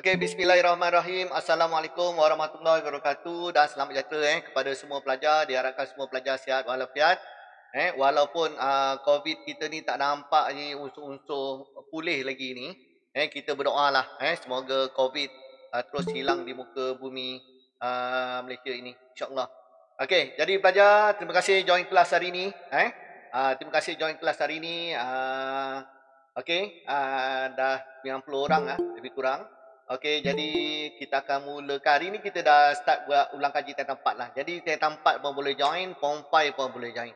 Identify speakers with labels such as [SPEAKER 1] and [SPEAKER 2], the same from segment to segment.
[SPEAKER 1] Okey, bismillahirrahmanirrahim. Assalamualaikum warahmatullahi wabarakatuh dan selamat sejahtera kepada semua pelajar. Diharapkan semua pelajar sihat walafiat. Walaupun COVID kita ni tak nampak ni unsur-unsur pulih lagi ni, kita berdoalah semoga COVID terus hilang di muka bumi Malaysia ini, insya-Allah. Okey, jadi pelajar, terima kasih join kelas hari ni. Terima kasih join kelas hari ni. Okey, dah 90 orang lebih kurang. Okey, jadi kita akan mulakan. Hari ni kita dah start buat ulang kaji tingkatan 4 lah. Jadi tingkatan 4 pun boleh join, form 5 pun boleh join.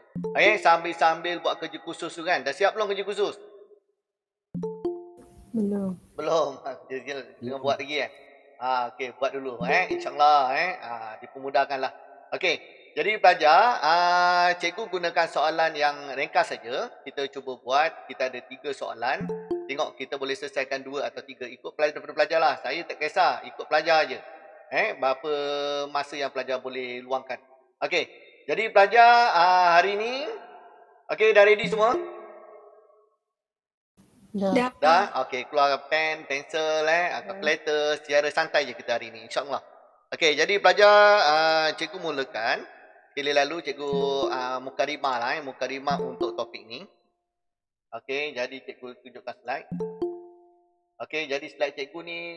[SPEAKER 1] Sambil-sambil buat kerja khusus tu kan. Dah siap belum kerja khusus?
[SPEAKER 2] Belum.
[SPEAKER 1] Belum. Jangan buat lagi okey, buat dulu InsyaAllah dipermudahkanlah. Okey, jadi pelajar, cikgu gunakan soalan yang ringkas saja. Kita cuba buat. Kita ada 3 soalan. Tengok kita boleh selesaikan 2 atau 3 ikut pelajar lah. Saya tak kisah, ikut pelajar je. Berapa masa yang pelajar boleh luangkan. Okey. Jadi pelajar hari ni okey, dah ready semua?
[SPEAKER 2] Dah.
[SPEAKER 1] Dah. Okey, keluar pen, pensel calculator, secara santai je kita hari ni, insya-Allah. Okey, jadi pelajar cikgu mulakan. Kali lalu cikgu mukadimah lah mukadimah untuk topik ni. Okey, jadi cikgu tunjukkan slide. Okey, jadi slide cikgu ni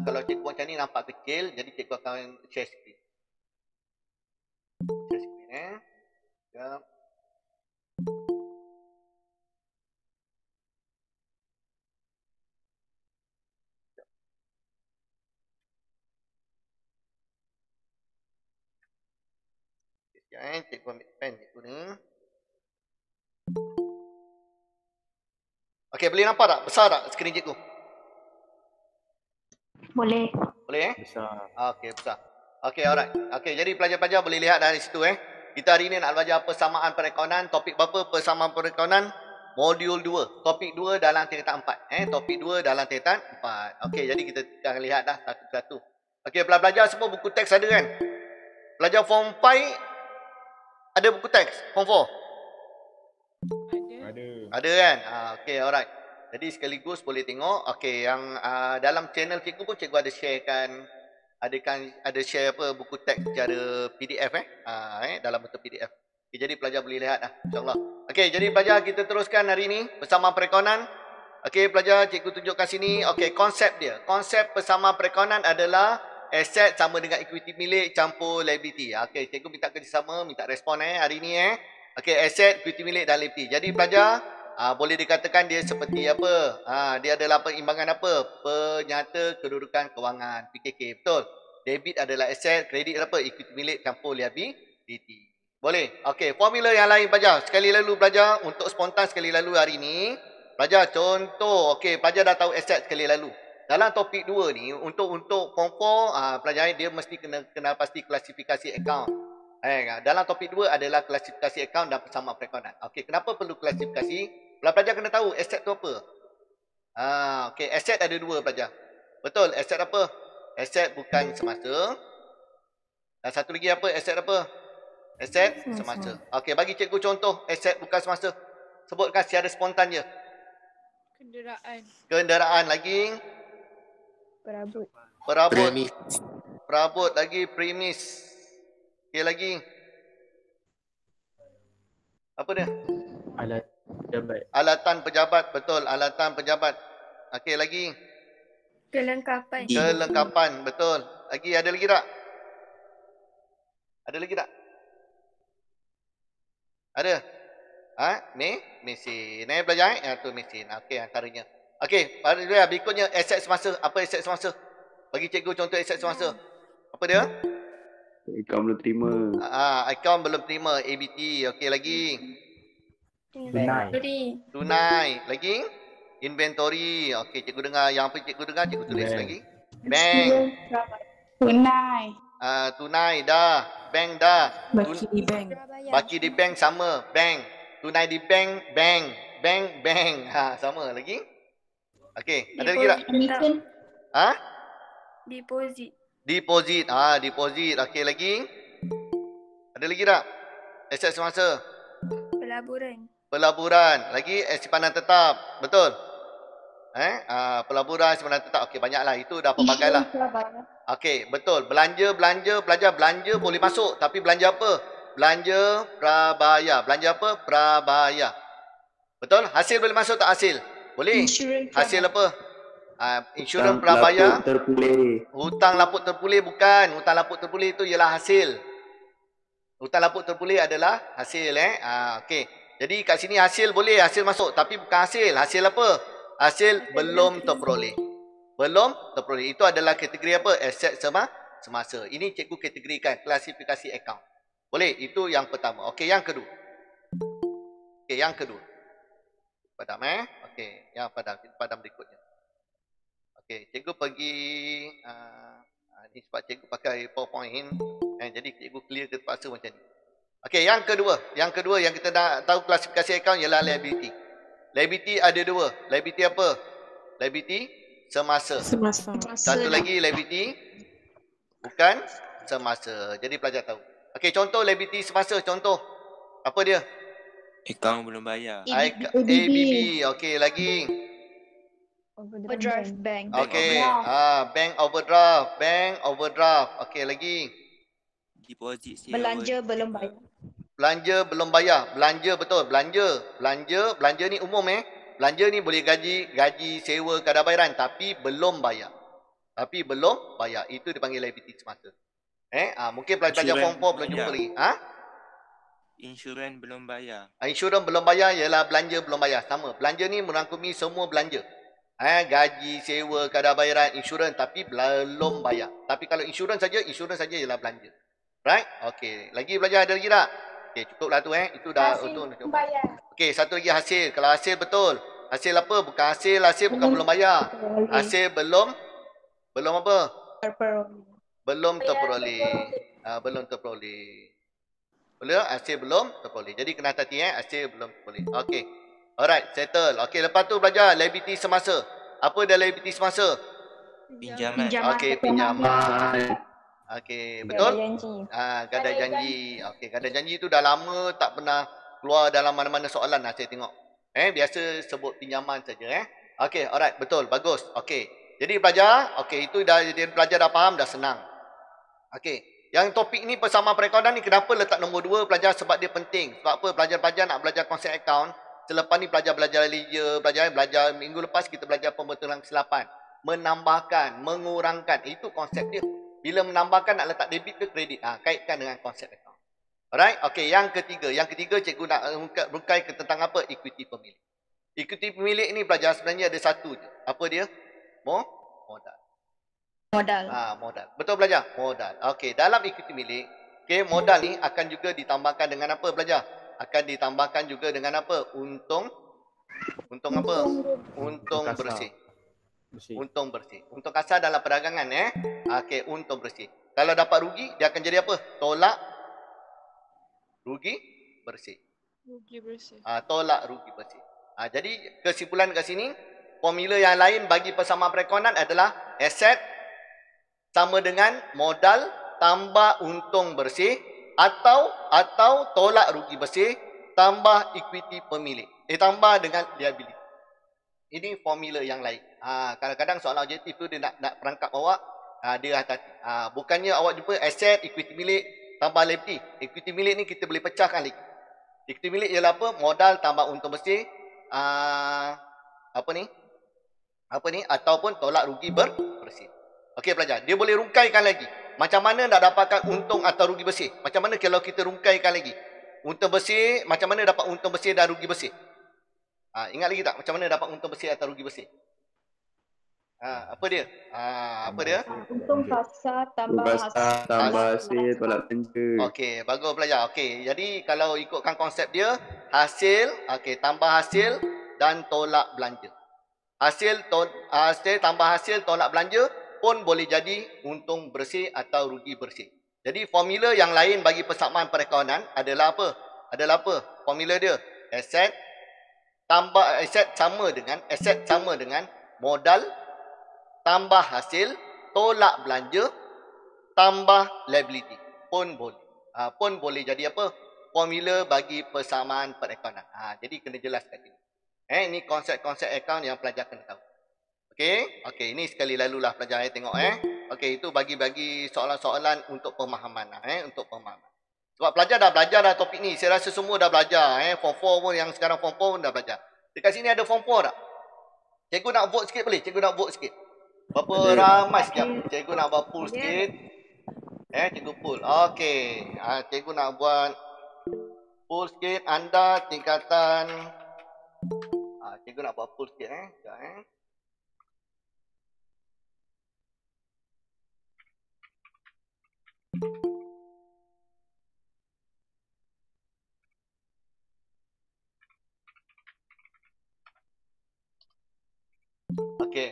[SPEAKER 1] kalau cikgu macam ni nampak kecil, jadi cikgu akan share screen. Share screen Sekejap. Sekejap cikgu ambil pen cikgu ni. Okey, boleh nampak tak? Besar tak skrin cikgu?
[SPEAKER 2] Boleh.
[SPEAKER 1] Boleh
[SPEAKER 3] Besar.
[SPEAKER 1] Okey, besar. Okey, alright. Okey, jadi pelajar-pelajar boleh lihat dari situ Kita hari ni nak belajar persamaan perekonomian. Topik berapa persamaan perekonomian? Modul 2. Topik 2 dalam tingkatan 4. Topik 2 dalam tingkatan 4. Okey, jadi kita akan lihat dah satu-satu. Okey, pelajar semua buku teks ada kan? Pelajar form 5 ada buku teks? Form 4? Ada kan? Okey, alright. Jadi sekaligus boleh tengok. Okey, yang dalam channel cikgu pun cikgu ada sharekan, ada share buku teks secara PDF dalam bentuk PDF. Okay, jadi pelajar boleh lihat insya-Allah. Okey, jadi pelajar kita teruskan hari ni persamaan perekonomian. Okey, pelajar cikgu tunjukkan sini. Okey, konsep dia. Konsep persamaan perekonomian adalah aset sama dengan equity milik campur liability. Okey, cikgu minta kerjasama, minta respon hari ni Okey, aset, equity milik dan liability. Jadi pelajar boleh dikatakan dia seperti apa? Dia adalah perimbangan apa? Penyata kedudukan kewangan, PKK. Betul? Debit adalah aset, kredit adalah apa? Equity milik campur liability. Boleh? Okey, formula yang lain pelajar. Sekali lalu pelajar, untuk spontan sekali lalu hari ni. Pelajar contoh, okey, pelajar dah tahu aset sekali lalu. Dalam topik 2 ni, untuk form 4, pelajar dia mesti kena pasti klasifikasi account. Dalam topik 2 adalah klasifikasi akaun dan persamaan perekonomian. Okey, kenapa perlu klasifikasi? Pelajar kena tahu aset tu apa. Okey, aset ada 2 pelajar. Betul, aset apa? Aset bukan semasa. Dan satu lagi apa? Aset apa? Aset semasa. Okey, bagi cikgu contoh aset bukan semasa. Sebutkan secara spontan je. Kenderaan lagi. Perabot lagi, premis. Okey, lagi. Apa dia? Alatan pejabat. Betul, alatan pejabat. Okey, lagi. Kelengkapan. Betul. Lagi, ada lagi tak? Ada lagi tak? Ada? Mesin. Belajar tu mesin. Okey, antaranya. Okey, berikutnya aset semasa. Apa aset semasa? Bagi cikgu contoh aset semasa. Apa dia?
[SPEAKER 3] Akaun belum terima.
[SPEAKER 1] Akaun belum terima. ABT. Okey, lagi. Tunai. Lagi? Inventory. Okey, cikgu dengar. Yang apa cikgu dengar, cikgu tulis lagi. Bank. Tunai dah. Bank dah.
[SPEAKER 2] Baki di bank.
[SPEAKER 1] Baki di bank sama. Bank. Tunai di bank. Bank. Bank. Sama lagi. Okey, ada lagi tak? Deposit. Deposit. Okey, lagi. Ada lagi tak? Aset semasa. Pelaburan. Lagi simpanan tetap. Betul? Pelaburan sebenarnya tetap. Okey, banyaklah. Itu dah pelbagai lah. Okey, betul. Belanja pelajar belanja boleh masuk. Tapi belanja apa? Belanja prabayar. Belanja apa? Prabayar. Betul? Hasil boleh masuk tak hasil? Boleh. Hasil apa? Insurans prabayar.
[SPEAKER 3] Terpulih.
[SPEAKER 1] Hutang laput terpulih bukan. Hutang laput terpulih itu ialah hasil. Hutang laput terpulih adalah hasil. Okey. Jadi kat sini hasil boleh. Hasil masuk. Tapi bukan hasil. Hasil apa? Hasil belum terperoleh. Belum terperoleh. Itu adalah kategori apa? Aset semasa. Ini cikgu kategorikan. Klasifikasi akaun. Boleh? Itu yang pertama. Okey, yang kedua. Okey, yang kedua. Padam Okey, yang padam berikutnya. Okey, cikgu pergi ni sebab cikgu pakai PowerPoint. Jadi cikgu clear terpaksa macam ni. Okey, yang kedua. Yang kedua yang kita dah tahu klasifikasi akaun ialah liability. Liability ada dua. Liability apa? Liability semasa. Satu lagi liability bukan semasa. Jadi pelajar tahu. Okey, contoh liability semasa. Contoh. Apa dia?
[SPEAKER 2] Akaun belum bayar.
[SPEAKER 1] ABB. Okey, lagi.
[SPEAKER 4] Overdraft bank.
[SPEAKER 1] Okey. Bank overdraft. Okey, lagi.
[SPEAKER 2] Deposit sewa.
[SPEAKER 4] Belanja belum bayar.
[SPEAKER 1] Belanja belum bayar. Belanja betul. Belanja ni umum Belanja ni boleh gaji sewa kadar bayaran tapi belum bayar. Itu dipanggil liability semasa. Mungkin pelajar form 4 belum jumpa lagi.
[SPEAKER 2] Insurans belum bayar.
[SPEAKER 1] Insurans belum bayar ialah belanja belum bayar. Sama. Belanja ni merangkumi semua belanja. Gaji, sewa, kadar bayaran, insurans tapi belum bayar. Tapi kalau insurans saja ialah belanja. Right? Okey. Lagi belajar ada lagi tak? Okey, cukuplah tu Itu dah untuk
[SPEAKER 4] bayar.
[SPEAKER 1] Okey, satu lagi hasil. Kalau hasil betul. Hasil apa? Bukan hasil bukan belum bayar. Hasil belum apa? Belum terperoleh. Belum terperoleh. Hasil belum terperoleh. Jadi kena hati hasil belum terperoleh. Okey. Alright, settle. Okey, lepas tu belajar liability semasa. Apa dia liability semasa?
[SPEAKER 2] Pinjaman.
[SPEAKER 1] Okey, pinjaman. Okey, betul? Gadai janji. Okey, gadai janji tu dah lama tak pernah keluar dalam mana-mana soalan saya tengok. Biasa sebut pinjaman saja Okey, alright, betul, bagus. Okey. Jadi pelajar, okey, itu dah jadi pelajar dah faham, dah senang. Okey. Yang topik ni persamaan perekonomian ni kenapa letak nombor 2 pelajar sebab dia penting. Sebab apa? Pelajar-pelajar nak belajar konsep akaun. Selepas ni belajar ledger, belajar minggu lepas kita belajar pembetulan kesilapan. Menambahkan, mengurangkan. Itu konsep dia. Bila menambahkan nak letak debit ke kredit. Kaitkan dengan konsep akaun. Alright? Okey, yang ketiga. Yang ketiga cikgu nak rungkai tentang apa? Equity pemilik. Equity pemilik ni pelajar sebenarnya ada satu je. Apa dia? Modal. Modal. Betul belajar? Modal. Okey, dalam equity milik, modal ni akan juga ditambahkan dengan apa belajar? Akan ditambahkan juga dengan apa? Untung apa? Untung bersih. Untung bersih. Untung kasar dalam perdagangan Okey, untung bersih. Kalau dapat rugi, dia akan jadi apa? Tolak rugi bersih. Tolak rugi bersih. Jadi kesimpulan kat sini, formula yang lain bagi persamaan perekonomian adalah aset sama dengan modal tambah untung bersih atau tolak rugi bersih tambah equity pemilik. Tambah dengan liability. Ini formula yang lain. Kadang-kadang soalan objektif tu dia nak perangkap awak, dia hati-hati. Bukannya awak jumpa aset, equity milik tambah liability. Equity milik ni kita boleh pecahkan lagi. Equity milik ialah apa? Modal tambah untung bersih, ataupun tolak rugi bersih. Okey pelajar, dia boleh rungkaikan lagi. Macam mana nak dapatkan untung atau rugi bersih? Macam mana kalau kita rungkaikan lagi? Untung bersih, macam mana dapat untung bersih dan rugi bersih? Ingat lagi tak macam mana dapat untung bersih atau rugi bersih? Apa dia?
[SPEAKER 4] Untung kasar tambah
[SPEAKER 3] hasil tolak belanja.
[SPEAKER 1] Okey, bagus pelajar. Okey, jadi kalau ikutkan konsep dia, hasil, tambah hasil dan tolak belanja. Hasil tambah hasil tolak belanja pun boleh jadi untung bersih atau rugi bersih. Jadi formula yang lain bagi persamaan perekonomian adalah apa? Formula dia aset sama dengan modal tambah hasil tolak belanja tambah liability pun boleh jadi apa? Formula bagi persamaan perekonomian. Jadi kena jelas kat sini. Ini konsep-konsep akaun yang pelajar kena tahu. Okey. Okey, ini sekali lalulah pelajar tengok Okey, itu bagi-bagi soalan-soalan untuk pemahaman untuk pemahaman. Sebab pelajar dah belajar dah topik ni. Saya rasa semua dah belajar Form 4 pun yang sekarang Form 4 pun dah belajar. Dekat sini ada Form 4 tak? Cikgu nak vote sikit boleh? Cikgu nak vote sikit. Berapa ramai sekejap? Cikgu nak buat poll sikit. Cikgu poll. Okey. Cikgu nak buat poll sikit. Anda tingkatan cikgu nak buat poll sikit Sekejap Okey.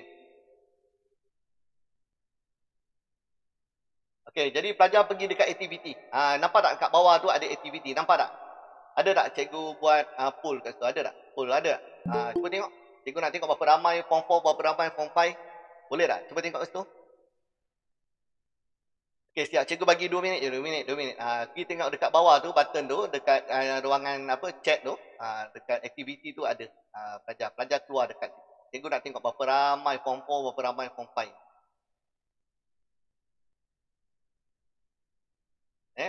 [SPEAKER 1] Okey, jadi pelajar pergi dekat aktiviti. Nampak tak kat bawah tu ada aktiviti? Nampak tak? Ada tak cikgu buat poll kat situ? Ada tak? Poll ada tak? Cuba tengok. Cikgu nak tengok berapa ramai Form 4, berapa ramai Form 5. Boleh tak? Cuba tengok kat situ. Okey, siap. Cikgu bagi 2 minit je. 2 minit. Pergi tengok dekat bawah tu, button tu. Dekat ruangan chat tu. Dekat aktiviti tu ada. Pelajar keluar dekat situ. Cikgu nak tengok berapa ramai Form 4, berapa ramai Form 5.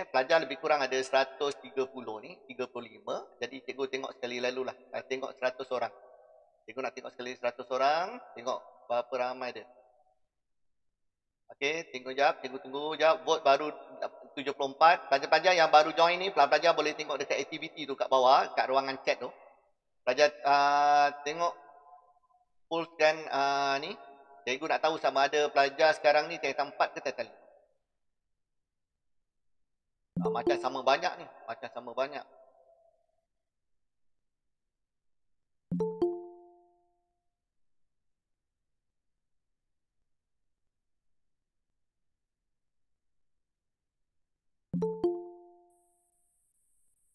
[SPEAKER 1] Pelajar lebih kurang ada 130 ni, 35. Jadi cikgu tengok sekali lalu lah. Tengok 100 orang. Cikgu nak tengok sekali 100 orang. Tengok berapa ramai dia. Okey, tengok jap. Cikgu tunggu jap. Vote baru 74. Pelajar-pelajar yang baru join ni, pelajar boleh tengok dekat aktiviti tu kat bawah, kat ruangan chat tu. Pelajar tengok pulskan ni. Cikgu nak tahu sama ada pelajar sekarang ni tingkatan 4 ke tingkatan 5. Macam sama banyak ni. Macam sama banyak.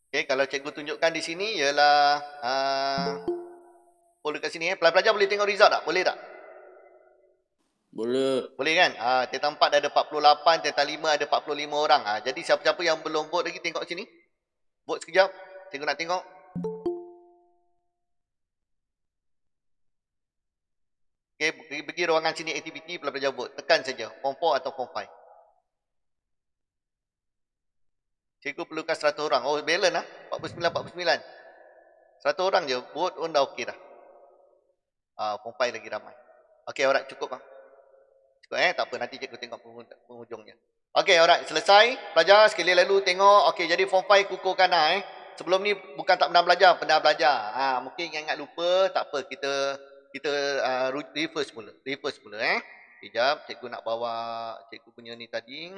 [SPEAKER 1] Okey, kalau cikgu tunjukkan di sini ialah poll dekat sini Pelajar boleh tengok result tak? Boleh tak?
[SPEAKER 2] Boleh.
[SPEAKER 1] Boleh kan? Tingkatan 4 ada 48, tingkatan 5 ada 45 orang. Jadi siapa-siapa yang belum vote lagi tengok sini. Vote sekejap. Cikgu nak tengok. Okey, pergi ruangan sini aktiviti pelajar vote. Tekan saja Form 4 atau Form 5. Cikgu perlukan 100 orang. Oh, balance lah. 49. 100 orang je. Vote pun dah okey dah. Form 5 lagi ramai. Okey, alright. Cukup lah. Cukup tak apa. Nanti cikgu tengok penghujungnya. Okey, alright. Selesai. Pelajar sekali lalu tengok. Okey, jadi Form 5 kukuhkan Sebelum ni bukan tak pernah belajar. Pernah belajar. Mungkin ingat lupa. Tak apa. Kita reverse mula. Sekejap. Cikgu nak bawa cikgu punya ni tadi.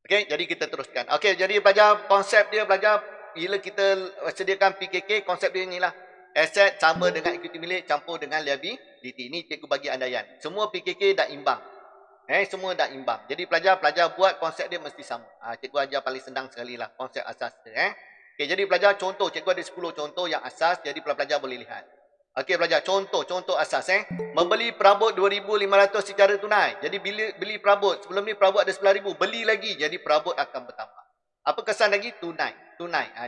[SPEAKER 1] Okey, jadi kita teruskan. Okey, jadi belajar konsep dia belajar bila kita sediakan PKK, konsep dia inilah. Aset sama dengan equity milik campur dengan liability. Ini cikgu bagi andaian. Semua PKK dah imbang. Semua dah imbang. Jadi pelajar buat konsep dia mesti sama. Cikgu ajar paling senang sekali lah konsep asas dia. Okey, jadi pelajar contoh. Cikgu ada 10 contoh yang asas. Jadi pelajar boleh lihat. Okey, pelajar contoh asas membeli perabot 2,500 secara tunai. Jadi beli perabot, sebelum ni perabot ada 11,000, beli lagi jadi perabot akan bertambah. Apa kesan lagi? Tunai.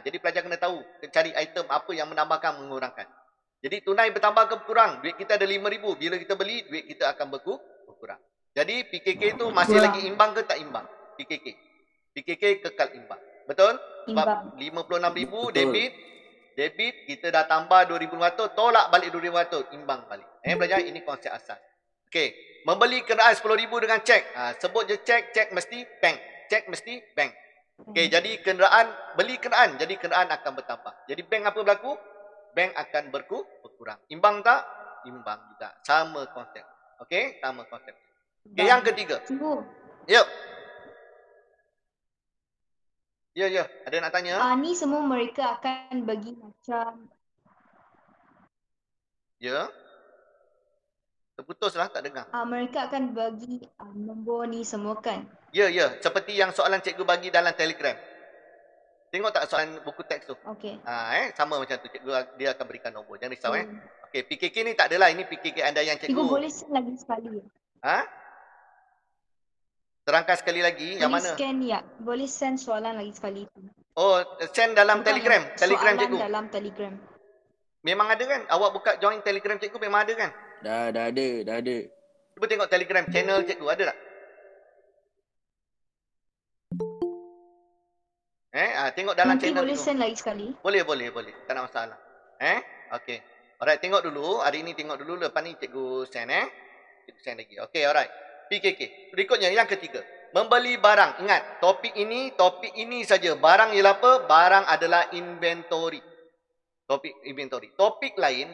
[SPEAKER 1] Jadi pelajar kena tahu, cari item apa yang menambahkan mengurangkan. Jadi tunai bertambah ke berkurang? Duit kita ada 5,000, bila kita beli duit kita akan berkurang. Jadi PKK tu masih lagi imbang ke tak imbang? PKK kekal imbang. Betul? Sebab 56,000 debit kita dah tambah 2,500, tolak balik 2,500, imbang balik. Belajar ini konsep asas. Okey, membeli kenderaan 10,000 dengan cek. Sebut je cek mesti bank. Okey, jadi beli kenderaan, jadi kenderaan akan bertambah. Jadi bank apa berlaku? Bank akan berkurang. Imbang tak? Imbang juga. Sama konsep. Okey, sama konsep. Okey, yang ketiga. Yep. Ya. Ada nak tanya?
[SPEAKER 4] Ni semua mereka akan bagi macam...
[SPEAKER 1] Ya. Terputuslah, tak dengar.
[SPEAKER 4] Mereka akan bagi nombor ni semua kan?
[SPEAKER 1] Ya. Seperti yang soalan cikgu bagi dalam Telegram. Tengok tak soalan buku teks tu?
[SPEAKER 4] Okey.
[SPEAKER 1] Sama macam tu. Cikgu dia akan berikan nombor. Jangan risau Okey, PKK ni tak adalah. Ini PKK andaian cikgu.
[SPEAKER 4] Cikgu boleh send lagi sekali.
[SPEAKER 1] Terangkan sekali lagi yang
[SPEAKER 4] Boleh
[SPEAKER 1] mana?
[SPEAKER 4] scan ya. Boleh send soalan lagi sekali.
[SPEAKER 1] Oh, send dalam
[SPEAKER 4] Bukan
[SPEAKER 1] Telegram.
[SPEAKER 4] yang
[SPEAKER 1] Telegram
[SPEAKER 4] soalan
[SPEAKER 1] cikgu.
[SPEAKER 4] dalam Telegram.
[SPEAKER 1] Memang ada kan? Awak buka join Telegram cikgu memang ada kan?
[SPEAKER 2] Dah ada.
[SPEAKER 1] Cuba tengok Telegram channel cikgu ada tak? Tengok dalam
[SPEAKER 4] Nanti
[SPEAKER 1] channel
[SPEAKER 4] boleh
[SPEAKER 1] cikgu.
[SPEAKER 4] send lagi sekali.
[SPEAKER 1] Boleh. Tak ada masalah. Okey. Alright, tengok dulu. Hari ni tengok dulu. Lepas ni cikgu send Cikgu send lagi. Okey, alright. PKK. Berikutnya yang ketiga. Membeli barang. Ingat, topik ini saja. Barang ialah apa? Barang adalah inventory. Topik inventory. Topik lain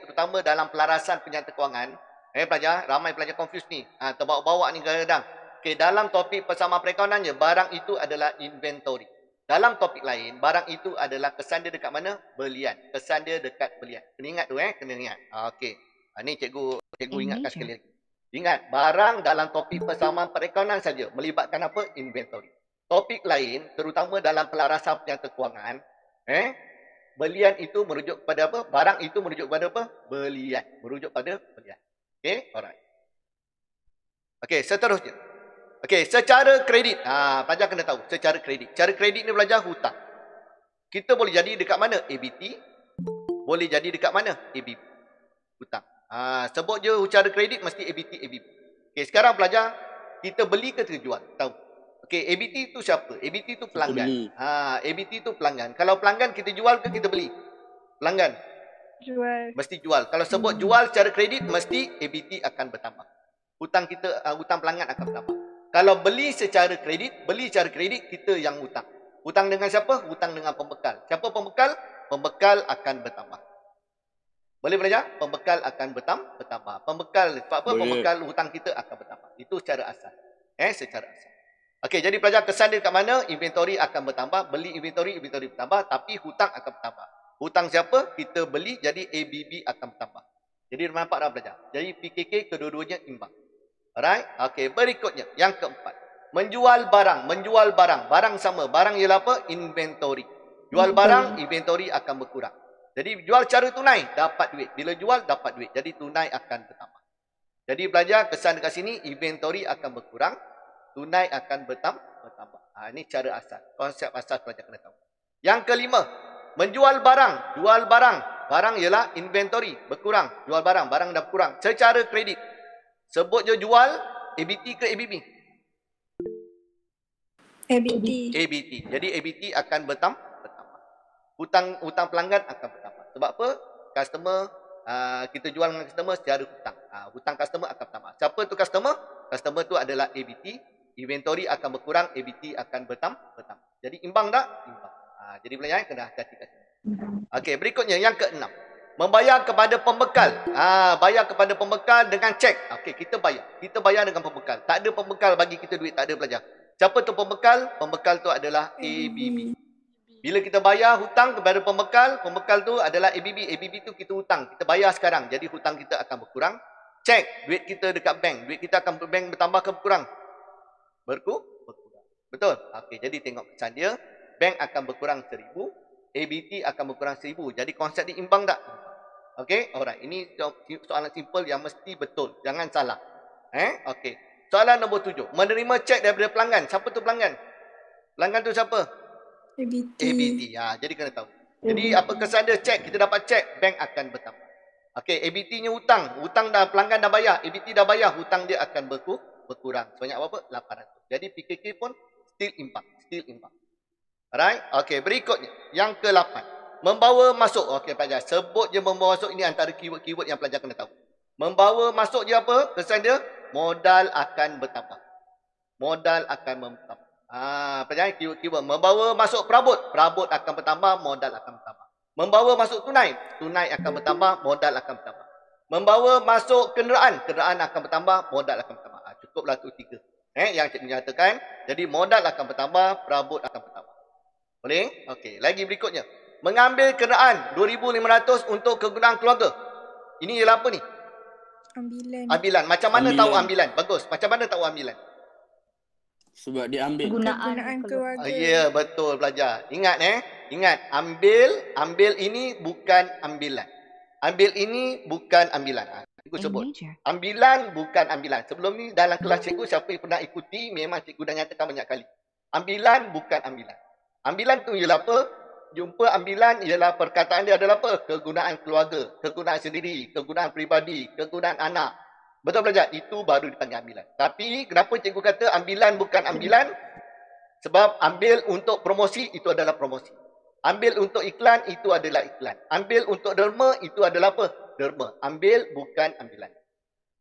[SPEAKER 1] terutama dalam pelarasan penyata kewangan. Pelajar, ramai pelajar confuse ni. Terbawa-bawa ni kadang-kadang. Okey, dalam topik persamaan perekonomiannya, barang itu adalah inventory. Dalam topik lain, barang itu adalah kesan dia dekat mana? Belian. Kesan dia dekat belian. Kena ingat tu kena ingat. Okey. Ni cikgu ingatkan sekali lagi. Ingat, barang dalam topik persamaan perekonomian saja melibatkan apa? Inventory. Topik lain, terutama dalam pelarasan penyata kewangan, belian itu merujuk kepada apa? Barang itu merujuk kepada apa? Belian. Merujuk pada belian. Okey, alright. Okey, seterusnya. Okey, secara kredit. Pelajar kena tahu secara kredit. Cara kredit ni belajar hutang. Kita boleh jadi dekat mana? ABT. Boleh jadi dekat mana? ABB. Hutang. Sebut je cara kredit mesti ABT, ABB. Okey, sekarang pelajar, kita beli ke kita jual? Tahu. Okey, ABT tu siapa? ABT tu pelanggan. ABT tu pelanggan. Kalau pelanggan kita jual ke kita beli? Pelanggan.
[SPEAKER 5] Jual.
[SPEAKER 1] Mesti jual. Kalau sebut jual secara kredit mesti ABT akan bertambah. Hutang kita hutang pelanggan akan bertambah. Kalau beli secara kredit kita yang hutang. Hutang dengan siapa? Hutang dengan pembekal. Siapa pembekal? Pembekal akan bertambah. Boleh belajar? Pembekal akan bertambah. Pembekal sebab apa?
[SPEAKER 2] Boleh.
[SPEAKER 1] Pembekal hutang kita akan bertambah. Itu secara asal. Secara asal. Okey, jadi pelajar kesan dia dekat mana? Inventory akan bertambah. Beli inventory bertambah. Tapi hutang akan bertambah. Hutang siapa? Kita beli, jadi ABB akan bertambah. Jadi nampak dah belajar. Jadi PKK kedua-duanya imbang. Alright? Okey, berikutnya. Yang keempat. Menjual barang. Barang sama. Barang ialah apa? Inventory. Jual barang, inventory akan berkurang. Jadi jual cara tunai, dapat duit. Bila jual, dapat duit. Jadi tunai akan bertambah. Jadi belajar kesan dekat sini, inventory akan berkurang. Tunai akan bertambah. Ini cara asal. Konsep asal pelajar kena tahu. Yang kelima. Menjual barang. Jual barang. Barang ialah inventory. Berkurang. Jual barang. Barang dah berkurang. Secara kredit. Sebut je jual, ABT ke ABB?
[SPEAKER 5] ABT.
[SPEAKER 1] ABT. Jadi ABT akan bertambah. Hutang pelanggan akan bertambah. Sebab apa? Customer, kita jual dengan customer secara hutang. Hutang customer akan bertambah. Siapa tu customer? Customer tu adalah ABT. Inventory akan berkurang, ABT akan bertambah. Jadi imbang tak? Imbang. Jadi belajar kena hati-hati kat sini. Okey, berikutnya yang keenam. Membayar kepada pembekal. Bayar kepada pembekal dengan cek. Okey, kita bayar. Kita bayar dengan pembekal. Tak ada pembekal bagi kita duit, tak ada belajar. Siapa tu pembekal? Pembekal tu adalah ABB. Bila kita bayar hutang kepada pembekal tu adalah ABB. ABB tu kita hutang. Kita bayar sekarang. Jadi hutang kita akan berkurang. Cek duit kita dekat bank. Duit kita akan bank bertambah ke berkurang? Berkurang. Betul? Okey, jadi tengok kesan dia. Bank akan berkurang 1,000. ABT akan berkurang 1,000. Jadi konsep ni imbang tak? Okey, alright. Ini soalan simple yang mesti betul. Jangan salah. Okey. Soalan nombor 7. Menerima cek daripada pelanggan. Siapa tu pelanggan? Pelanggan tu siapa?
[SPEAKER 5] ABT.
[SPEAKER 1] ABT. Jadi kena tahu. Jadi apa kesan dia? Cek. Kita dapat cek. Bank akan bertambah. Okey, ABT-nya hutang. Hutang dah pelanggan dah bayar. ABT dah bayar. Hutang dia akan berkurang. Sebanyak berapa? 800. Jadi PKK pun still imbang. Alright? Okey, berikutnya. Yang ke-8. Membawa masuk. Okey, pelajar. Sebut je membawa masuk. Ini antara keyword-keyword yang pelajar kena tahu. Membawa masuk je apa? Kesan dia? Modal akan bertambah. Pelajar keyword. Membawa masuk perabot. Perabot akan bertambah. Modal akan bertambah. Membawa masuk tunai. Tunai akan bertambah. Modal akan bertambah. Membawa masuk kenderaan. Kenderaan akan bertambah. Modal akan bertambah. Cukuplah tu 3. Yang cikgu nyatakan. Jadi modal akan bertambah. Perabot akan bertambah. Boleh? Okey. Lagi berikutnya. Mengambil kenderaan 2,500 untuk kegunaan keluarga. Ini ialah apa ni? Ambilan. Macam mana tahu ambilan? Bagus. Macam mana tahu ambilan?
[SPEAKER 2] Sebab dia ambil.
[SPEAKER 5] Kegunaan keluarga.
[SPEAKER 1] Ya, betul belajar. Ingat Ingat. Ambil ini bukan ambilan. Ambil ini bukan ambilan. Cikgu sebut. Ambilan bukan ambilan. Sebelum ni dalam kelas cikgu, siapa yang pernah ikuti, memang cikgu dah nyatakan banyak kali. Ambilan bukan ambilan. Ambilan tu ialah apa? Jumpa ambilan ialah perkataan dia adalah apa? Kegunaan keluarga, kegunaan sendiri, kegunaan peribadi, kegunaan anak. Betul pelajar? Itu baru dipanggil ambilan. Tapi kenapa cikgu kata ambilan bukan ambilan? Sebab ambil untuk promosi, itu adalah promosi. Ambil untuk iklan, itu adalah iklan. Ambil untuk derma, itu adalah apa? Derma. Ambil bukan ambilan.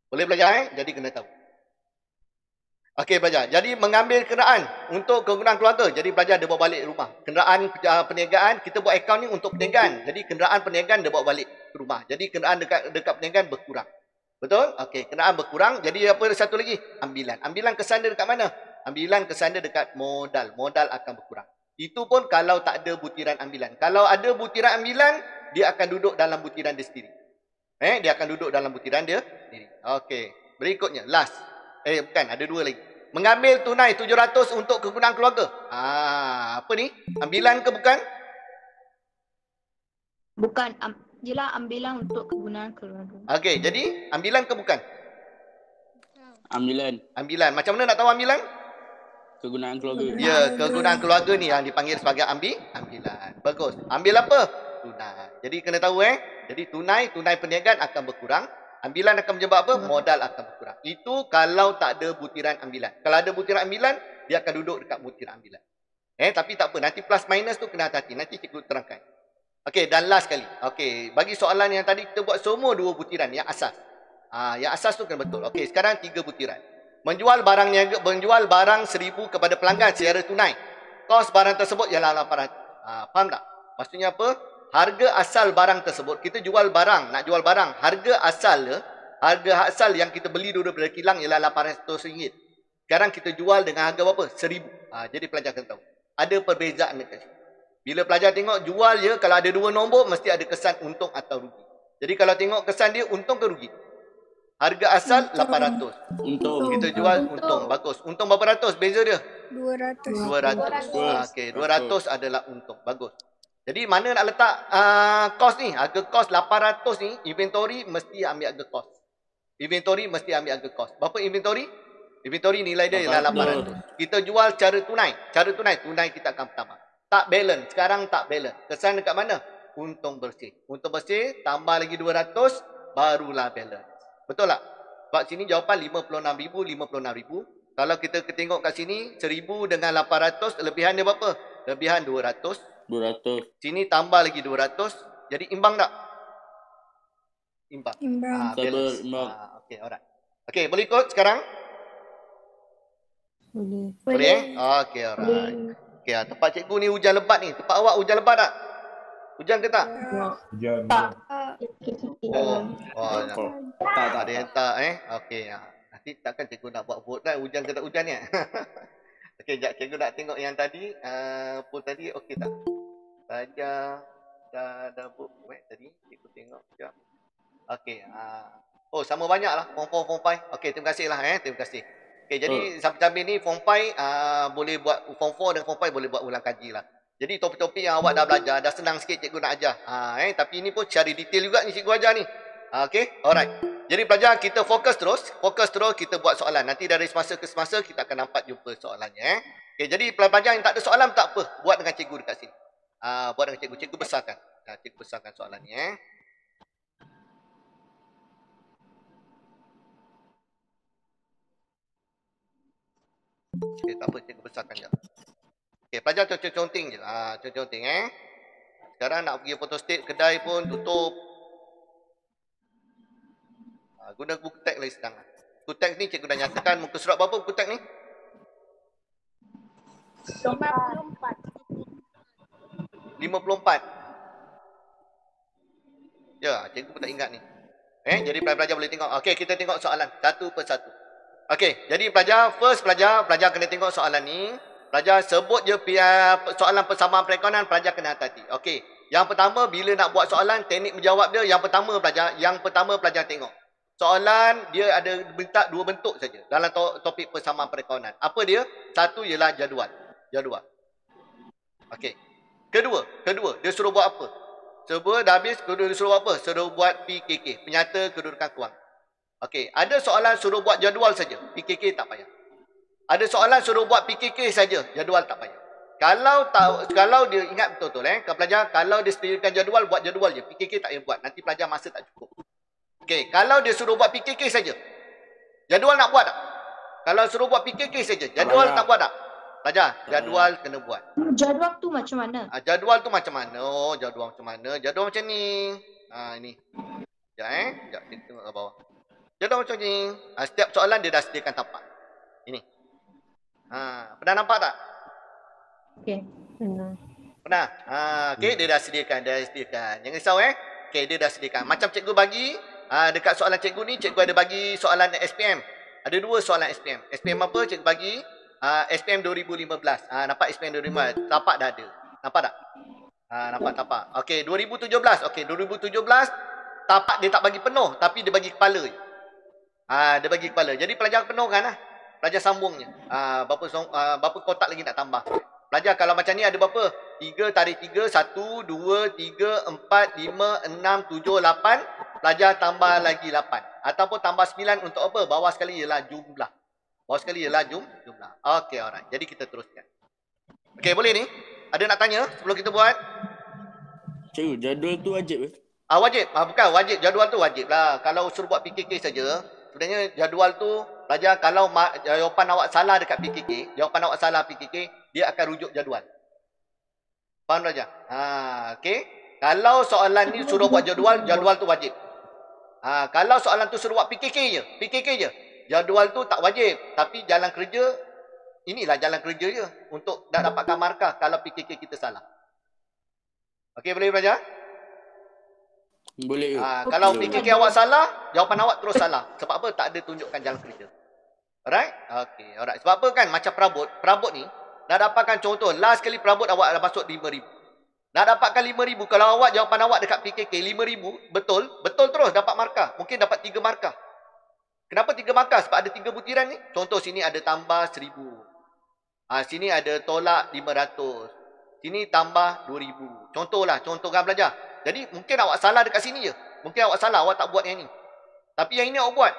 [SPEAKER 1] Boleh belajar Jadi kena tahu. Okey belajar. Jadi mengambil kenderaan untuk kegunaan keluarga. Jadi belajar dia bawa balik rumah. Kenderaan perniagaan, kita buat akaun ni untuk perniagaan. Jadi kenderaan perniagaan dia bawa balik ke rumah. Jadi kenderaan dekat perniagaan berkurang. Betul? Okey, kenderaan berkurang. Jadi apa satu lagi? Ambilan. Ambilan kesan dia dekat mana? Ambilan kesan dia dekat modal. Modal akan berkurang. Itu pun kalau tak ada butiran ambilan. Kalau ada butiran ambilan, dia akan duduk dalam butiran dia sendiri. Dia akan duduk dalam butiran dia sendiri. Okey. Berikutnya, last. Bukan, ada dua lagi. Mengambil tunai 700 untuk kegunaan keluarga. Apa ni? Ambilan ke bukan?
[SPEAKER 4] Bukan. Jelah ambilan untuk kegunaan keluarga.
[SPEAKER 1] Okey, jadi ambilan ke bukan?
[SPEAKER 2] Ambilan.
[SPEAKER 1] Ambilan. Macam mana nak tahu ambilan?
[SPEAKER 2] Kegunaan keluarga.
[SPEAKER 1] Ya, kegunaan keluarga ni yang dipanggil sebagai ambilan. Bagus. Ambil apa? Tunai. Jadi kena tahu Jadi tunai perniagaan akan berkurang. Ambilan akan menyebab apa? Modal akan berkurang. Itu kalau tak ada butiran ambilan. Kalau ada butiran ambilan, dia akan duduk dekat butiran ambilan. Tapi tak apa. Nanti plus minus tu kena hati-hati. Nanti cikgu terangkan. Okey, dan last kali. Okey, bagi soalan yang tadi kita buat semua 2 butiran yang asas. Yang asas tu kena betul. Okey, sekarang 3 butiran. Menjual barang 1,000 kepada pelanggan secara tunai. Kos barang tersebut ialah 800. Faham tak? Maksudnya apa? Harga asal barang tersebut, kita jual barang, nak jual barang, harga asal yang kita beli dulu daripada kilang ialah RM800. Sekarang kita jual dengan harga berapa? 1,000. Jadi pelajar kena tahu. Ada perbezaan dekat sini. Bila pelajar tengok jual je, kalau ada 2 nombor, mesti ada kesan untung atau rugi. Jadi kalau tengok kesan dia, untung ke rugi? Harga asal 800.
[SPEAKER 2] Untung.
[SPEAKER 1] Kita jual untung. Bagus. Untung berapa ratus? Beza dia?
[SPEAKER 5] 200.
[SPEAKER 1] 200. Okey, 200 adalah untung. Bagus. Jadi mana nak letak kos ni? Harga kos 800 ni, inventory mesti ambil harga kos. Inventory mesti ambil harga kos. Berapa inventory? Inventory nilai dia ialah 800. Kita jual cara tunai. Cara tunai kita akan pertama. Tak balance. Sekarang tak balance. Kesan dekat mana? Untung bersih. Untung bersih tambah lagi 200 barulah balance. Betul tak? Sebab sini jawapan 56,000, 56,000. Kalau kita tengok kat sini, 1,000 dengan 800, lebihan dia berapa? Lebihan 200.
[SPEAKER 2] 200.
[SPEAKER 1] Sini tambah lagi 200. Jadi imbang tak? Imbang. Balance.
[SPEAKER 2] Imbang.
[SPEAKER 1] Okey, alright. Okey, boleh ikut sekarang? Boleh? Okey, alright. Okey, tempat cikgu ni hujan lebat ni. Tempat awak hujan lebat tak? Hujan ke tak?
[SPEAKER 6] Hujan.
[SPEAKER 1] Tak ada yang tak Okey. Nanti takkan cikgu nak buat vote kan hujan ke tak hujan ni. Okey, sekejap cikgu nak tengok yang tadi. Poll tadi okey tak? Saja dah vote tadi. Cikgu tengok sekejap. Okey. Oh, sama banyak lah. Form 4, Form 5. Okey, terima kasih lah. Terima kasih. Okey, jadi sambil-sambil ni Form 5 boleh buat, Form 4 dan Form 5 boleh buat ulang kaji lah. Jadi topik-topik yang awak dah belajar, dah senang sikit cikgu nak ajar. Tapi ini pun secara detail juga ni cikgu ajar ni. Okey, alright. Jadi pelajar kita fokus terus kita buat soalan. Nanti dari semasa ke semasa kita akan nampak jumpa soalannya. Okey, jadi pelajar yang tak ada soalan tak apa, buat dengan cikgu dekat sini. Buat dengan cikgu besarkan. Cikgu besarkan soalannya. Okey, tak apa, cikgu besarkan je. Okey, pelajar contoh-conting je. Contoh-conting Sekarang nak pergi photostat kedai pun tutup. Guna buku teks lagi sedang. Buku teks ni cikgu dah nyatakan muka surat berapa buku teks ni?
[SPEAKER 5] 54.
[SPEAKER 1] 54. Ya, cikgu pun tak ingat ni. Jadi pelajar boleh tengok. Okey, kita tengok soalan satu persatu. Okey, jadi pelajar kena tengok soalan ni. Pelajar sebut je soalan persamaan perekonomian, pelajar kena hati-hati. Okey, yang pertama bila nak buat soalan, teknik menjawab dia, yang pertama pelajar tengok. Soalan dia ada minta 2 bentuk saja dalam topik persamaan perekonomian. Apa dia? Satu ialah jadual. Okey. Kedua, dia suruh buat apa? Dah habis, kedua dia suruh buat apa? Suruh buat PKK, penyata kedudukan kewangan. Okey, ada soalan suruh buat jadual saja. PKK tak payah. Ada soalan suruh buat PKK saja, jadual tak payah. Kalau dia ingat betul-betul pelajar, kalau dia sediakan jadual, buat jadual je. PKK tak payah buat. Nanti pelajar masa tak cukup. Okey, kalau dia suruh buat PKK saja. Jadual nak buat tak? Kalau suruh buat PKK saja, jadual tak buat tak? Pelajar, jadual kena buat.
[SPEAKER 4] Jadual tu macam mana?
[SPEAKER 1] Jadual tu macam mana? Oh, jadual macam mana? Jadual macam ni. Ini. Sekejap Sekejap, kita tengok ke bawah. Jadual macam ni. Setiap soalan dia dah sediakan tapak. Ini. Pernah nampak tak?
[SPEAKER 4] Okey.
[SPEAKER 1] Pernah? Okey, dia dah sediakan. Jangan risau Okey, dia dah sediakan. Macam cikgu bagi, dekat soalan cikgu ni, cikgu ada bagi soalan SPM. Ada 2 soalan SPM. SPM apa? Cikgu bagi SPM 2015. Nampak SPM 2015? Tapak dah ada. Nampak tak? Nampak tapak. Okey, 2017. Okey, 2017 tapak dia tak bagi penuh, tapi dia bagi kepala je. Dia bagi kepala. Jadi pelajar penuhkan lah. Pelajar sambungnya. Berapa kotak lagi nak tambah? Pelajar kalau macam ni ada berapa? 3 tarik 3, 1, 2, 3, 4, 5, 6, 7, 8. Pelajar tambah lagi 8. Ataupun tambah 9 untuk apa? Bawah sekali ialah jumlah. Jumlah. Okey, alright. Jadi kita teruskan. Okey, boleh ni? Ada nak tanya sebelum kita buat?
[SPEAKER 2] Cikgu, jadual tu wajib ke?
[SPEAKER 1] Wajib. Bukan wajib. Jadual tu wajib lah. Kalau suruh buat PKK saja, sebenarnya jadual tu, pelajar kalau jawapan awak salah dekat PKK, dia akan rujuk jadual. Faham pelajar? Okey. Kalau soalan ni suruh buat jadual tu wajib. Kalau soalan tu suruh buat PKK je. Jadual tu tak wajib. Tapi jalan kerja, inilah jalan kerja je. Untuk nak dapatkan markah kalau PKK kita salah. Okey, boleh pelajar?
[SPEAKER 2] Boleh ke?
[SPEAKER 1] Kalau PKK awak salah, jawapan awak terus salah. Sebab apa? Tak ada tunjukkan jalan kerja. Alright? Okey, alright. Sebab apa kan? Macam perabot ni, nak dapatkan contoh, last kali perabot awak dah masuk 5,000. Nak dapatkan 5,000, kalau awak jawapan awak dekat PKK 5,000, betul terus dapat markah. Mungkin dapat 3 markah. Kenapa 3 markah? Sebab ada 3 butiran ni. Contoh sini ada tambah 1,000. Sini ada tolak 500. Sini tambah 2,000. Contohkan belajar. Jadi mungkin awak salah dekat sini je. Mungkin awak salah, awak tak buat yang ni. Tapi yang ini awak buat.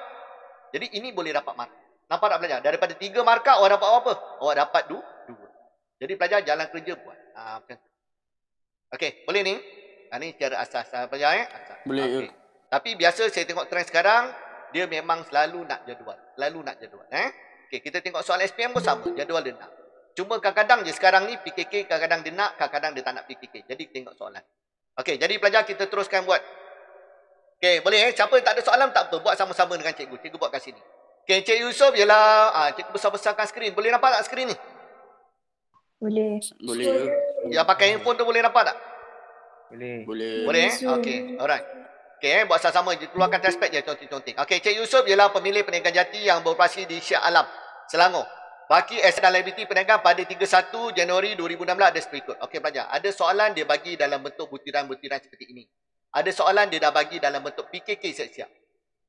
[SPEAKER 1] Jadi ini boleh dapat markah. Nampak tak belajar? Daripada 3 markah, awak dapat apa? Awak dapat 2. Jadi pelajar jalan kerja buat. Macam tu. Okey, boleh ni? Ni cara asas pelajar asas.
[SPEAKER 2] Boleh.
[SPEAKER 1] Okay. Tapi biasa saya tengok trend sekarang, dia memang selalu nak jadual. Okey, kita tengok soal SPM pun sama. Jadual dia nak. Cuma kadang-kadang je sekarang ni PKK, kadang-kadang dia nak, kadang-kadang dia tak nak PKK. Jadi tengok soalan. Okey, jadi pelajar kita teruskan buat. Okey, boleh Siapa yang tak ada soalan tak apa. Buat sama-sama dengan cikgu. Cikgu buat kat sini. Okey, Cik Yusof ialah cikgu besar-besarkan skrin. Boleh nampak tak skrin ni?
[SPEAKER 5] Boleh.
[SPEAKER 2] Boleh.
[SPEAKER 1] Yang pakai handphone tu boleh nampak tak?
[SPEAKER 2] Boleh.
[SPEAKER 1] Boleh Okey, alright. Okey, buat sama-sama. Keluarkan tespek je, conting-conting. Okey, Cik Yusof ialah pemilik perniagaan jati yang beroperasi di Shah Alam, Selangor. Baki aset dan liability perniagaan pada 31 Januari 2016 ada seperti ikut. Okey pelajar, ada soalan dia bagi dalam bentuk butiran-butiran seperti ini. Ada soalan dia dah bagi dalam bentuk PKK siap-siap.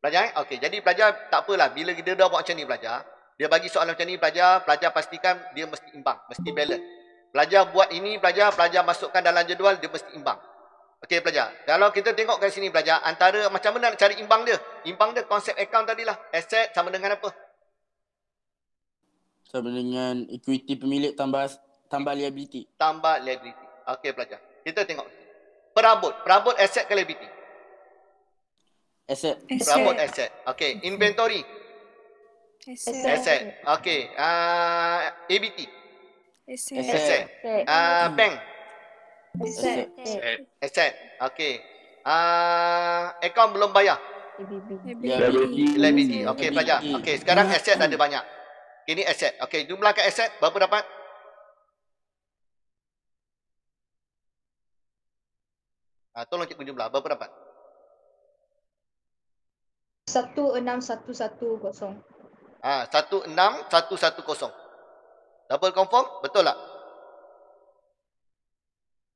[SPEAKER 1] Pelajar Okey, jadi pelajar tak apalah. Bila dia dah buat macam ni pelajar, dia bagi soalan macam ni pelajar pastikan dia mesti imbang, mesti balance. Pelajar buat ini pelajar masukkan dalam jadual, dia mesti imbang. Okey pelajar, kalau kita tengok kat sini pelajar, antara macam mana nak cari imbang dia? Imbang dia konsep account tadilah. Asset sama dengan apa?
[SPEAKER 2] Sama dengan equity pemilik tambah liability.
[SPEAKER 1] Tambah liability. Okey pelajar. Kita tengok. Perabot asset ke liability?
[SPEAKER 2] Asset.
[SPEAKER 1] Perabot asset. Okey, inventory. Asset. Okey, ABT. Asset. Bank. Asset. Okey. Account belum bayar. Liability. Okey pelajar. Okey, sekarang asset ada banyak. Okay, ni aset. Okey, jumlahkan aset berapa dapat? Tolong cikgu jumlah. Berapa dapat?
[SPEAKER 4] 16110.
[SPEAKER 1] 16110. Double confirm? Betul tak?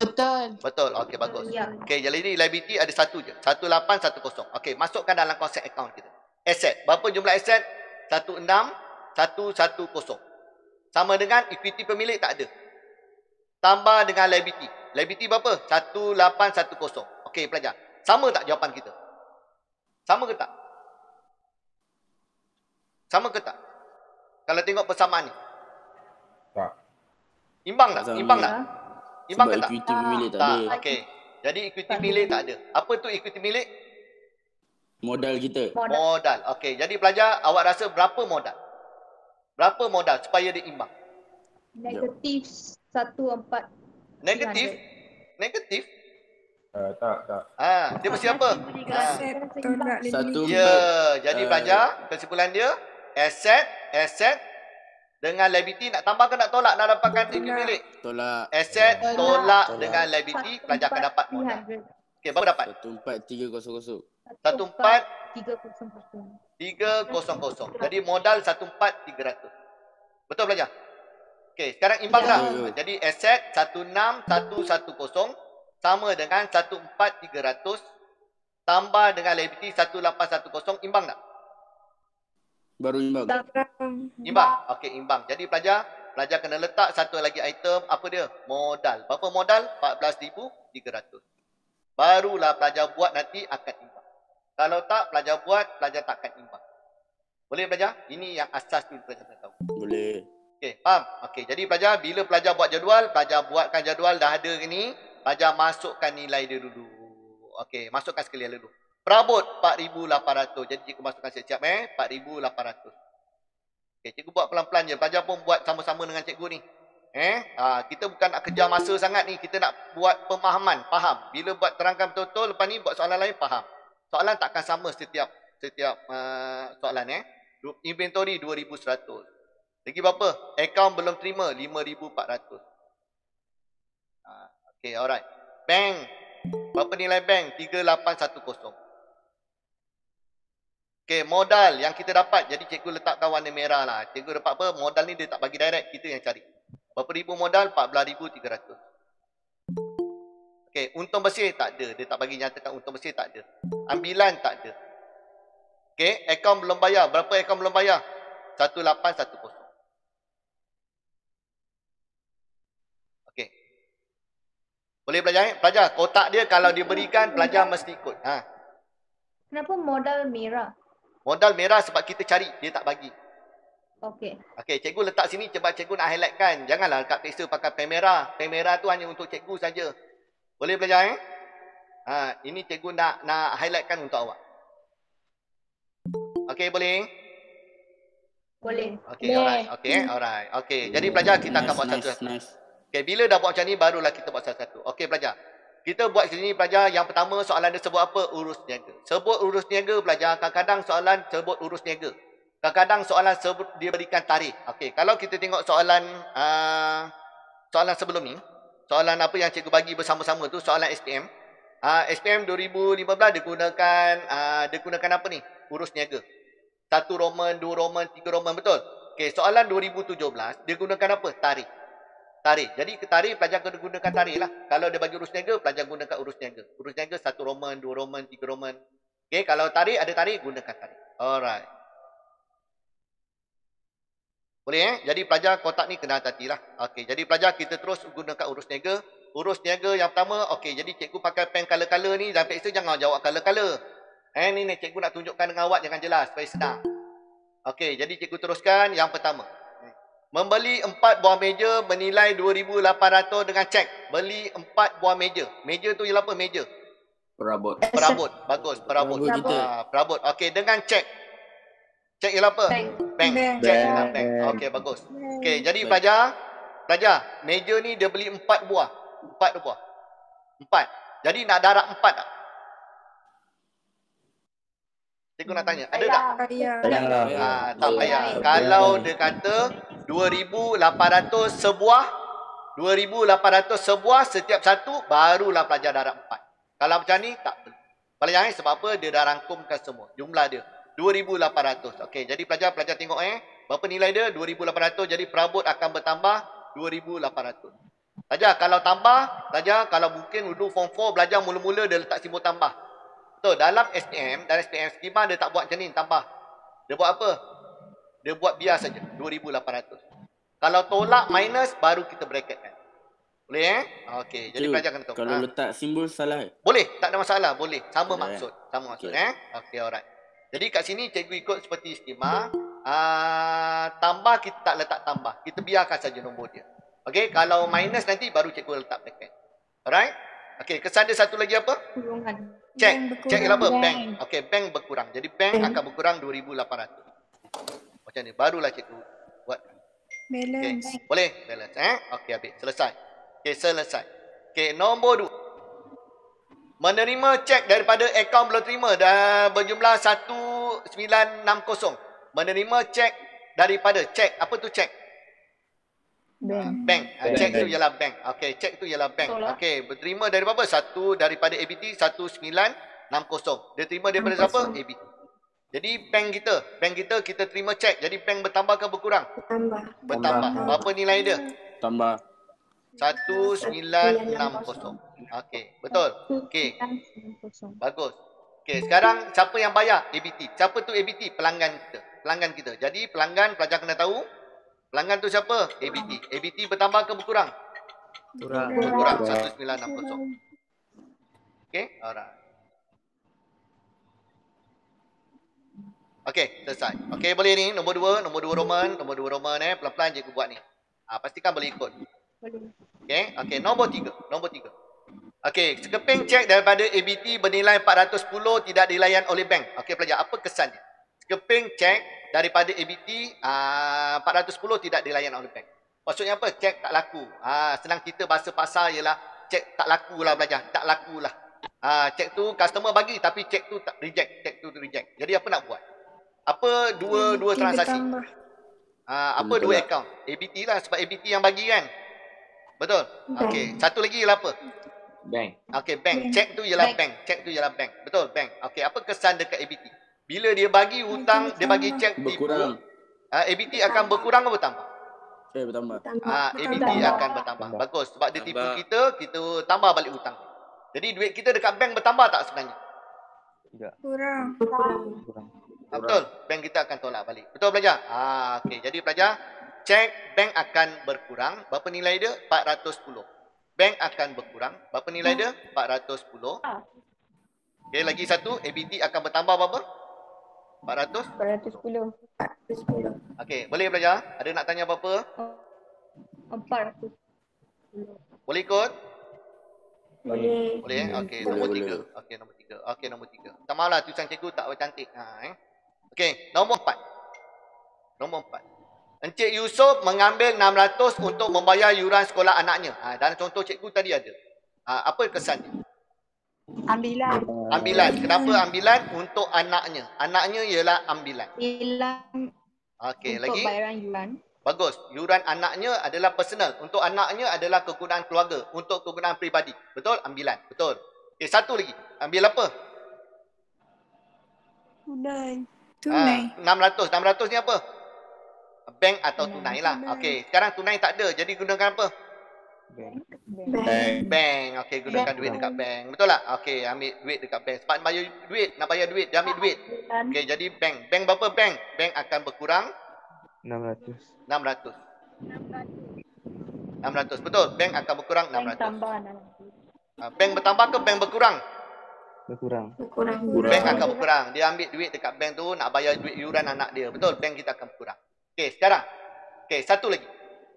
[SPEAKER 1] Betul. Okey, bagus.
[SPEAKER 4] Ya.
[SPEAKER 1] Okey, jadi liability ada satu je. 1810. Okey, masukkan dalam konsep account kita. Aset. Berapa jumlah aset? 16110. Sama dengan equity pemilik tak ada. Tambah dengan liability. Liability berapa? 1810. Okey pelajar. Sama tak jawapan kita? Sama ke tak? Sama ke tak? Kalau tengok persamaan ni.
[SPEAKER 6] Tak.
[SPEAKER 1] Imbang tak?
[SPEAKER 2] Tak sama.
[SPEAKER 1] Imbang tak? Imbang
[SPEAKER 2] Sebab
[SPEAKER 1] ke tak?
[SPEAKER 2] equity pemilik tak
[SPEAKER 1] Tak.
[SPEAKER 2] ada.
[SPEAKER 1] Okey. Jadi equity milik tak ada. Apa tu equity milik?
[SPEAKER 2] Modal kita.
[SPEAKER 1] Modal. Okey. Jadi pelajar, awak rasa berapa modal? Berapa modal supaya dia imbang?
[SPEAKER 4] Negatif 14.
[SPEAKER 1] Negatif? Negatif?
[SPEAKER 6] Tak.
[SPEAKER 1] Dia mesti apa?
[SPEAKER 5] Tolak
[SPEAKER 2] Satu
[SPEAKER 1] Ya, jadi pelajar, kesimpulan dia, aset dengan liability nak tambah ke nak tolak nak dapatkan equity milik?
[SPEAKER 2] tolak.
[SPEAKER 1] Aset
[SPEAKER 4] Tolak.
[SPEAKER 1] tolak
[SPEAKER 2] Tolak.
[SPEAKER 1] dengan liability, pelajar akan dapat modal.
[SPEAKER 4] 300.
[SPEAKER 1] Okey, berapa dapat?
[SPEAKER 2] 14300.
[SPEAKER 1] 300. Jadi modal 14,300. Betul pelajar? Okey, sekarang imbang
[SPEAKER 4] Ya.
[SPEAKER 1] tak?
[SPEAKER 2] Ya.
[SPEAKER 1] Jadi aset 16110 sama dengan 14,300 tambah dengan liability 1810, imbang tak?
[SPEAKER 2] Baru imbang.
[SPEAKER 1] Imbang. Okey, imbang. Jadi pelajar kena letak satu lagi item, apa dia? Modal. Berapa modal? 14,300. Barulah pelajar buat nanti akan imbang. Kalau tak, pelajar buat, pelajar tak akan imbang. Boleh pelajar? Ini yang asas dulu pelajar kena tahu.
[SPEAKER 2] Boleh.
[SPEAKER 1] Okey, faham? Okey, jadi pelajar, bila pelajar buat jadual, pelajar buatkan jadual dah ada ni, pelajar masukkan nilai dia dulu. Okey, masukkan sekalian dulu. Perabot 4,800. Jadi cikgu masukkan siap-siap 4,800. Okey, cikgu buat pelan-pelan je. Pelajar pun buat sama-sama dengan cikgu ni. Kita bukan nak kejar masa sangat ni, kita nak buat pemahaman, faham. Bila buat terangkan betul-betul, lepas ni buat soalan lain faham. Soalan takkan sama setiap soalan Inventory 2,100. Lagi berapa? Akaun belum terima 5,400. Okey, alright. Bank. Berapa nilai bank? 3,810. Okey, modal yang kita dapat. Jadi cikgu letakkan warna merah lah. Cikgu dapat apa? Modal ni dia tak bagi direct, kita yang cari. Berapa ribu modal? 14,300. Okey, untung bersih tak ada. Dia tak bagi nyatakan untung bersih tak ada. Ambilan tak ada. Okey, akaun belum bayar. Berapa akaun belum bayar? 1,810. Okey. Boleh pelajar? Pelajar, kotak dia kalau diberikan, pelajar mesti ikut.
[SPEAKER 4] Kenapa modal merah?
[SPEAKER 1] Modal merah sebab kita cari, dia tak bagi.
[SPEAKER 4] Okey.
[SPEAKER 1] Okey, cikgu letak sini sebab cikgu nak highlightkan. Janganlah kat peksa pakai pen merah. Pen merah tu hanya untuk cikgu saja. Boleh pelajar? Ini cikgu nak highlightkan untuk awak. Okey, boleh?
[SPEAKER 4] Boleh.
[SPEAKER 1] Okey, alright. Okey, alright. Okey, jadi pelajar kita akan buat satu-satu.
[SPEAKER 2] Nice.
[SPEAKER 1] Okey, bila dah buat macam ni, barulah kita buat satu-satu. Okey, pelajar. Kita buat sini pelajar, yang pertama soalan dia sebut apa? Urus niaga. Sebut urus niaga pelajar. Kadang-kadang soalan sebut urus niaga. Kadang-kadang soalan sebut dia berikan tarikh. Okey, kalau kita tengok soalan sebelum ni, soalan apa yang cikgu bagi bersama-sama tu, soalan SPM. SPM 2015 dia gunakan apa ni? Urus niaga. 1 Roman, 2 Roman, 3 Roman, betul? Okey, soalan 2017 dia gunakan apa? Tarikh. Jadi ke tarikh pelajar kena gunakan tarikh lah. Kalau dia bagi urus niaga, pelajar gunakan urus niaga. Urus niaga 1 Roman, 2 Roman, 3 Roman. Okey, kalau tarikh ada tarikh, gunakan tarikh. Alright. Boleh Jadi pelajar kotak ni kena hati-hati lah. Okey, jadi pelajar kita terus gunakan urus niaga. Urus niaga yang pertama, okey, jadi cikgu pakai pen color-color ni, dan peksa jangan jawab color-color. Ni cikgu nak tunjukkan dengan awak jangan jelas supaya senang. Okey, jadi cikgu teruskan yang pertama. Membeli 4 buah meja bernilai 2,800 dengan cek. Beli 4 buah meja. Meja tu ialah apa meja?
[SPEAKER 3] Perabot.
[SPEAKER 1] Perabot. Bagus, perabot.
[SPEAKER 2] Perabot kita.
[SPEAKER 1] Perabot. Okey, dengan cek. Cek ialah apa? Bank. Cek ialah bank. Okey, bagus. Okey, jadi pelajar, meja ni dia beli 4 buah. 4 buah. 4. Jadi nak darab 4 tak? Cikgu nak tanya, ada tak?
[SPEAKER 5] Payah.
[SPEAKER 1] Tak payah. Kalau dia kata 2,800 sebuah, 2,800 sebuah setiap satu, barulah pelajar darab 4. Kalau macam ni, tak perlu. Pelajar sebab apa? Dia dah rangkumkan semua. Jumlah dia. 2,800. Okey, jadi pelajar tengok berapa nilai dia? 2,800. Jadi perabot akan bertambah 2,800. Pelajar, kalau tambah, pelajar kalau mungkin dulu form 4 belajar mula-mula dia letak simbol tambah. Betul, dalam SPM skema dia tak buat macam ni, tambah. Dia buat apa? Dia buat biar saja, 2,800. Kalau tolak minus, baru kita bracketkan. Boleh Okey, jadi pelajar kena tahu.
[SPEAKER 2] Kalau letak simbol salah.
[SPEAKER 1] Boleh, tak ada masalah, boleh. Sama
[SPEAKER 2] Boleh.
[SPEAKER 1] maksud, sama maksud
[SPEAKER 2] Okey.
[SPEAKER 1] Okey, alright. Jadi kat sini cikgu ikut seperti skema. tambah kita tak letak tambah. Kita biarkan saja nombor dia. Okey, kalau minus nanti baru cikgu letak bracket. Alright? Okey, kesan dia satu lagi apa?
[SPEAKER 4] Kurungan.
[SPEAKER 1] Cek.
[SPEAKER 5] Bank
[SPEAKER 1] Cek ialah apa?
[SPEAKER 5] berkurang.
[SPEAKER 1] Bank. Okey, bank berkurang. Jadi bank akan berkurang 2,800. Macam ni. Barulah cikgu buat. Okey.
[SPEAKER 5] Balance.
[SPEAKER 1] Boleh? Balance. Okey, habis. Selesai. Okey, selesai. Okey, nombor 2. Menerima cek daripada akaun belum terima dah berjumlah 1960. Menerima cek daripada cek. Apa tu cek?
[SPEAKER 4] Bank.
[SPEAKER 1] Bank. Cek tu
[SPEAKER 3] Bank.
[SPEAKER 1] ialah bank. Okey, cek tu ialah bank.
[SPEAKER 4] Betul lah.
[SPEAKER 1] Okey, berterima dari apa? Satu daripada ABT 1960. Dia terima daripada siapa? ABT. Jadi bank kita kita terima cek. Jadi bank bertambah ke berkurang? Bertambah. Berapa nilai dia?
[SPEAKER 2] Tambah.
[SPEAKER 1] 1960. Okey, betul. Okey,
[SPEAKER 4] 990.
[SPEAKER 1] bagus. Okey, sekarang siapa yang bayar? ABT. Siapa tu ABT? Pelanggan kita. Pelanggan kita. Jadi pelanggan pelajar kena tahu. Pelanggan tu siapa? ABT. ABT bertambah ke berkurang? Berkurang. 1960. Okey, alright. Okey, selesai. Okey, boleh ni. Nombor 2 Roman. Nombor 2 Roman pelan-pelan je aku buat ni. Pastikan boleh ikut.
[SPEAKER 4] Boleh.
[SPEAKER 1] Okey, okey, nombor 3. Okey, sekeping cek daripada ABT bernilai 410 tidak dilayan oleh bank. Okey pelajar, apa kesan dia? Sekeping cek daripada ABT 410 tidak dilayan oleh bank. Maksudnya apa? Cek tak laku. Senang kita bahasa pasar ialah cek tak laku lah pelajar. Tak laku lah. Cek tu customer bagi tapi cek tu tak reject. Cek tu reject. Jadi apa nak buat? Apa dua transaksi?
[SPEAKER 5] Bertambah.
[SPEAKER 1] Apa dua akaun? ABT lah sebab ABT yang bagi kan? Betul? Okey, satu lagi ialah apa?
[SPEAKER 2] Bank.
[SPEAKER 1] Okey, bank. Cek tu ialah bank. Cek tu ialah bank. Betul, bank. Okey, apa kesan dekat ABT? Bila dia bagi hutang, dia bagi cek tipu,
[SPEAKER 2] Berkurang.
[SPEAKER 1] ABT akan berkurang atau bertambah?
[SPEAKER 2] Bertambah.
[SPEAKER 1] ABT akan bertambah. Bagus. Sebab dia tipu kita tambah balik hutang. Jadi duit kita dekat bank bertambah tak sebenarnya?
[SPEAKER 5] Kurang.
[SPEAKER 1] Betul. Bank kita akan tolak balik. Betul pelajar? Okey. Jadi pelajar, cek bank akan berkurang. Berapa nilai dia? 410. Bank akan berkurang. Berapa nilai dia? 410. Okey, lagi satu. ABT akan bertambah berapa? 400?
[SPEAKER 4] 410.
[SPEAKER 1] Okey, boleh belajar? Ada nak tanya apa-apa?
[SPEAKER 4] 400.
[SPEAKER 1] Boleh ikut?
[SPEAKER 5] Boleh.
[SPEAKER 1] Boleh Okey,
[SPEAKER 2] Boleh,
[SPEAKER 1] nombor
[SPEAKER 2] boleh.
[SPEAKER 1] 3. Okey, nombor 3. Okey, nombor 3. Tak malah tulisan cikgu tak cantik. Okey, nombor 4. Nombor 4. Encik Yusof mengambil 600 untuk membayar yuran sekolah anaknya. Dalam contoh cikgu tadi ada. Apa kesannya?
[SPEAKER 4] Ambilan.
[SPEAKER 1] Ambilan. Kenapa ambilan? Untuk anaknya. Anaknya ialah ambilan.
[SPEAKER 4] Hilang
[SPEAKER 1] Okey,
[SPEAKER 4] untuk
[SPEAKER 1] lagi?
[SPEAKER 4] bayaran yuran.
[SPEAKER 1] Bagus. Yuran anaknya adalah personal. Untuk anaknya adalah kegunaan keluarga. Untuk kegunaan peribadi. Betul? Ambilan. Betul. Okey, satu lagi. Ambil apa?
[SPEAKER 5] Tunai.
[SPEAKER 1] 600. 600 ni apa? Bank atau tunai lah. Okey, sekarang tunai tak ada. Jadi gunakan apa? Bank. Okey, gunakan duit dekat bank. Betul tak? Okey, ambil duit dekat bank. Sebab nak bayar duit, dia ambil duit. Okey, jadi bank. Bank berapa bank? Bank akan berkurang
[SPEAKER 3] 600.
[SPEAKER 1] 600. 600. Betul. Bank akan berkurang
[SPEAKER 4] Bank
[SPEAKER 1] 600.
[SPEAKER 4] tambah 600.
[SPEAKER 1] Bank bertambah ke bank berkurang?
[SPEAKER 3] Berkurang.
[SPEAKER 1] Bank akan berkurang. Dia ambil duit dekat bank tu nak bayar duit yuran anak dia. Betul. Bank kita akan berkurang. Okey, sekarang. Okey, satu lagi.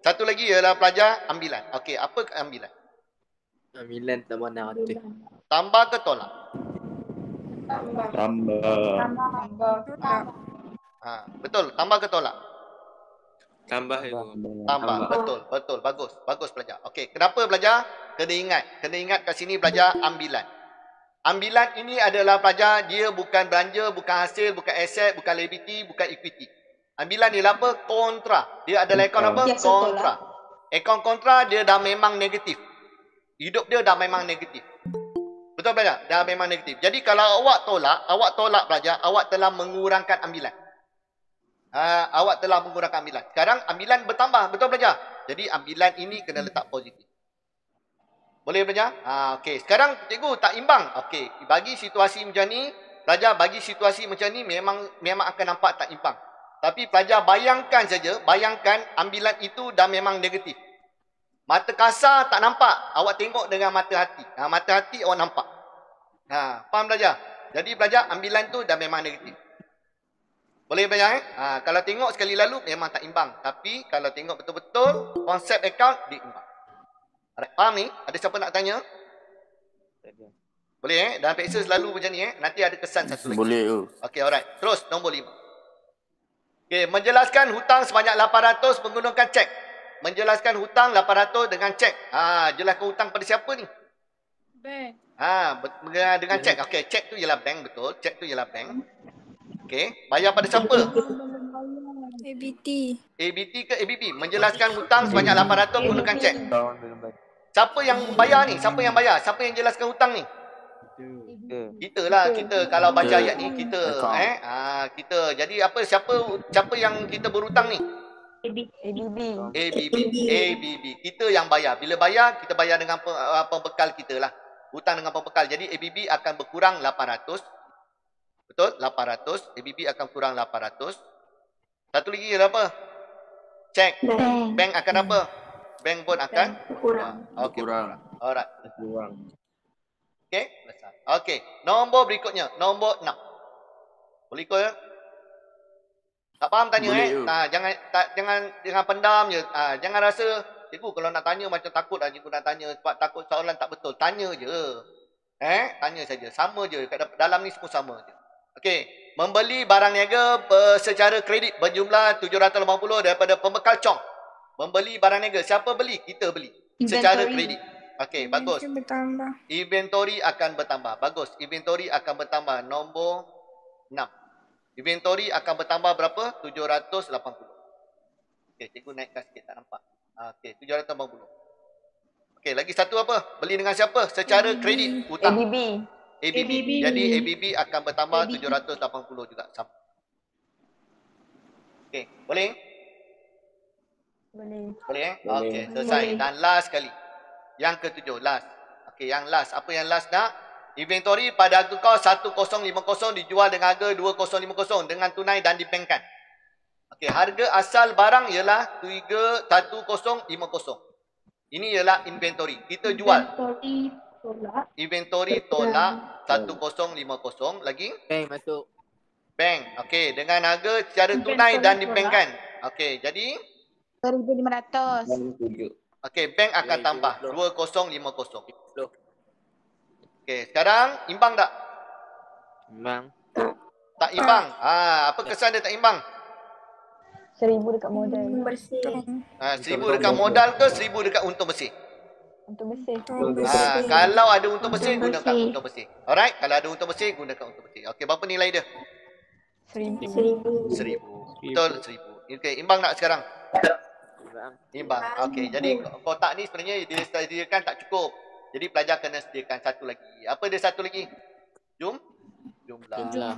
[SPEAKER 1] Satu lagi ialah pelajar ambilan. Okey, apa ambilan?
[SPEAKER 7] Ambilan tambah 600.
[SPEAKER 1] Tambah ke tolak?
[SPEAKER 3] Tambah.
[SPEAKER 1] Betul. Tambah ke tolak?
[SPEAKER 7] Tambah itu.
[SPEAKER 1] Tambah. Betul. Betul. Bagus. Bagus pelajar. Okey, kenapa pelajar? Kena ingat. Kena ingat kat sini pelajar ambilan. Ambilan ini adalah pelajar, dia bukan belanja, bukan hasil, bukan aset, bukan liability, bukan equity. Ambilan ialah apa? Kontra. Dia adalah akaun apa?
[SPEAKER 4] Biasa
[SPEAKER 1] Kontra. Akaun kontra dia dah memang negatif. Hidup dia dah memang negatif. Betul pelajar? Dah memang negatif. Jadi kalau awak tolak pelajar, awak telah mengurangkan ambilan. Awak telah mengurangkan ambilan. Sekarang ambilan bertambah. Betul pelajar? Jadi ambilan ini kena letak positif. Boleh pelajar? Okey. Sekarang cikgu tak imbang. Okey. Bagi situasi macam ni, pelajar bagi situasi macam ni memang akan nampak tak imbang. Tapi pelajar bayangkan saja, bayangkan ambilan itu dah memang negatif. Mata kasar tak nampak, awak tengok dengan mata hati. Mata hati awak nampak. Faham pelajar? Jadi pelajar ambilan tu dah memang negatif. Boleh bayar kalau tengok sekali lalu memang tak imbang. Tapi kalau tengok betul-betul konsep account diimbang. Alright, faham ni? Ada siapa nak tanya? Boleh dalam peksa selalu macam ni Nanti ada kesan satu lagi.
[SPEAKER 2] Boleh tu.
[SPEAKER 1] Okey, alright. Terus nombor 5. Okey, menjelaskan hutang sebanyak 800 menggunakan cek. Menjelaskan hutang 800 dengan cek. Jelaskan hutang pada siapa ni?
[SPEAKER 5] Bank.
[SPEAKER 1] Dengan cek. Okey, cek tu ialah bank, betul. Cek tu ialah bank. Okey, bayar pada siapa?
[SPEAKER 5] ABT.
[SPEAKER 1] ABT ke ABB? Menjelaskan hutang sebanyak 800 menggunakan cek.
[SPEAKER 3] Kawan belum bayar.
[SPEAKER 1] Siapa yang bayar ni? Siapa yang bayar? Siapa yang jelaskan hutang ni? Kita lah, kita kalau baca ayat ni kita kita. Jadi siapa yang kita berhutang ni? ABB. Kita yang bayar. Bila bayar, kita bayar dengan pembekal kita lah. Hutang dengan pembekal. Jadi ABB akan berkurang 800. Betul? 800. ABB akan kurang 800. Satu lagi ialah apa? Cek. Bank akan apa? Bank pun akan kurang. Okey. Alright.
[SPEAKER 3] Kurang.
[SPEAKER 1] Okey, selesai. Okey, nombor berikutnya, nombor 6. Boleh ikut ya? Tak faham tanya jangan pendam je. Jangan rasa cikgu kalau nak tanya macam takut cikgu nak tanya sebab takut soalan tak betul. Tanya je. Tanya saja. Sama je dalam ni semua sama je. Okey, membeli barang niaga secara kredit berjumlah 780 daripada pembekal Chong. Membeli barang niaga, siapa beli? Kita beli secara kredit. Okey, bagus.
[SPEAKER 5] Bertambah.
[SPEAKER 1] Inventory akan bertambah. Bagus. Inventory akan bertambah. Nombor 6. Inventory akan bertambah berapa? 780. Okey, cikgu naikkan sikit tak nampak. Okey, 780. Okey, lagi satu apa? Beli dengan siapa? Secara kredit hutang. ABB. Jadi ABB akan bertambah 780 juga. Sama. Okey, boleh? Boleh. Okey, selesai. Dan last sekali. Yang ketujuh, last. Okey, yang last. Apa yang last nak? Inventory pada harga kos 1050 dijual dengan harga 2050 dengan tunai dan dibankkan. Okey, harga asal barang ialah 1050. Ini ialah inventory. Kita jual. Inventory tolak 1050. Lagi?
[SPEAKER 7] Bank masuk.
[SPEAKER 1] Bank. Okey, dengan harga secara tunai dan dibankkan. Okey, jadi
[SPEAKER 5] 1,500.
[SPEAKER 1] okey, bank akan tambah 2050. Okey, sekarang imbang tak?
[SPEAKER 7] Imbang.
[SPEAKER 1] Tak imbang. Apa kesan dia tak imbang?
[SPEAKER 8] 1,000 dekat modal.
[SPEAKER 5] Bersih.
[SPEAKER 1] 1,000 dekat modal ke 1,000 dekat untung bersih?
[SPEAKER 8] Untuk bersih.
[SPEAKER 1] Kalau ada untung bersih, gunakan untung bersih. Alright, kalau ada untung bersih, gunakan untung bersih. Okey, berapa nilai dia?
[SPEAKER 8] 1,000.
[SPEAKER 1] 1,000. Betul, 1,000. Okey, imbang tak sekarang? Imbang. Okey, jadi kotak ni sebenarnya dia sediakan tak cukup. Jadi pelajar kena sediakan satu lagi. Apa dia satu lagi? Jumlah.
[SPEAKER 4] Jumlah.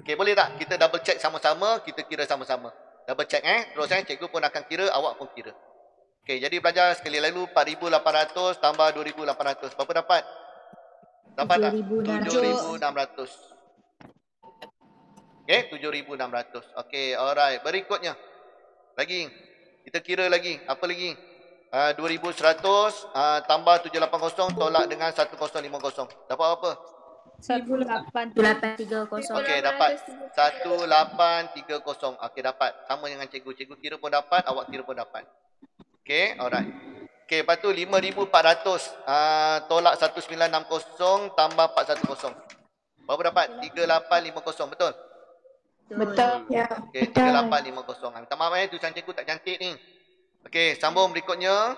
[SPEAKER 1] Okey, boleh tak? Kita double check sama-sama, kita kira sama-sama. Double check Terus cikgu pun akan kira, awak pun kira. Okey, jadi pelajar sekali lalu 4,800 tambah 2,800. Berapa dapat? Dapat tak? 7,600. Okey, 7,600. Okey, alright. Berikutnya. Lagi. Kita kira lagi. Apa lagi? 2,100 tambah 780 tolak dengan 1050. Dapat apa?
[SPEAKER 4] 1,830.
[SPEAKER 1] Okey, dapat 1,830. Okey, dapat. Sama dengan cikgu. Cikgu kira pun dapat, awak kira pun dapat. Okey, alright. Okey, lepas tu 5,400 tolak 1,960 tambah 410. Berapa dapat? 3,850. Betul?
[SPEAKER 4] Betul.
[SPEAKER 5] Ya.
[SPEAKER 1] Okey, 3,850. Minta maaf tulisan cikgu tak cantik ni. Okey, sambung berikutnya.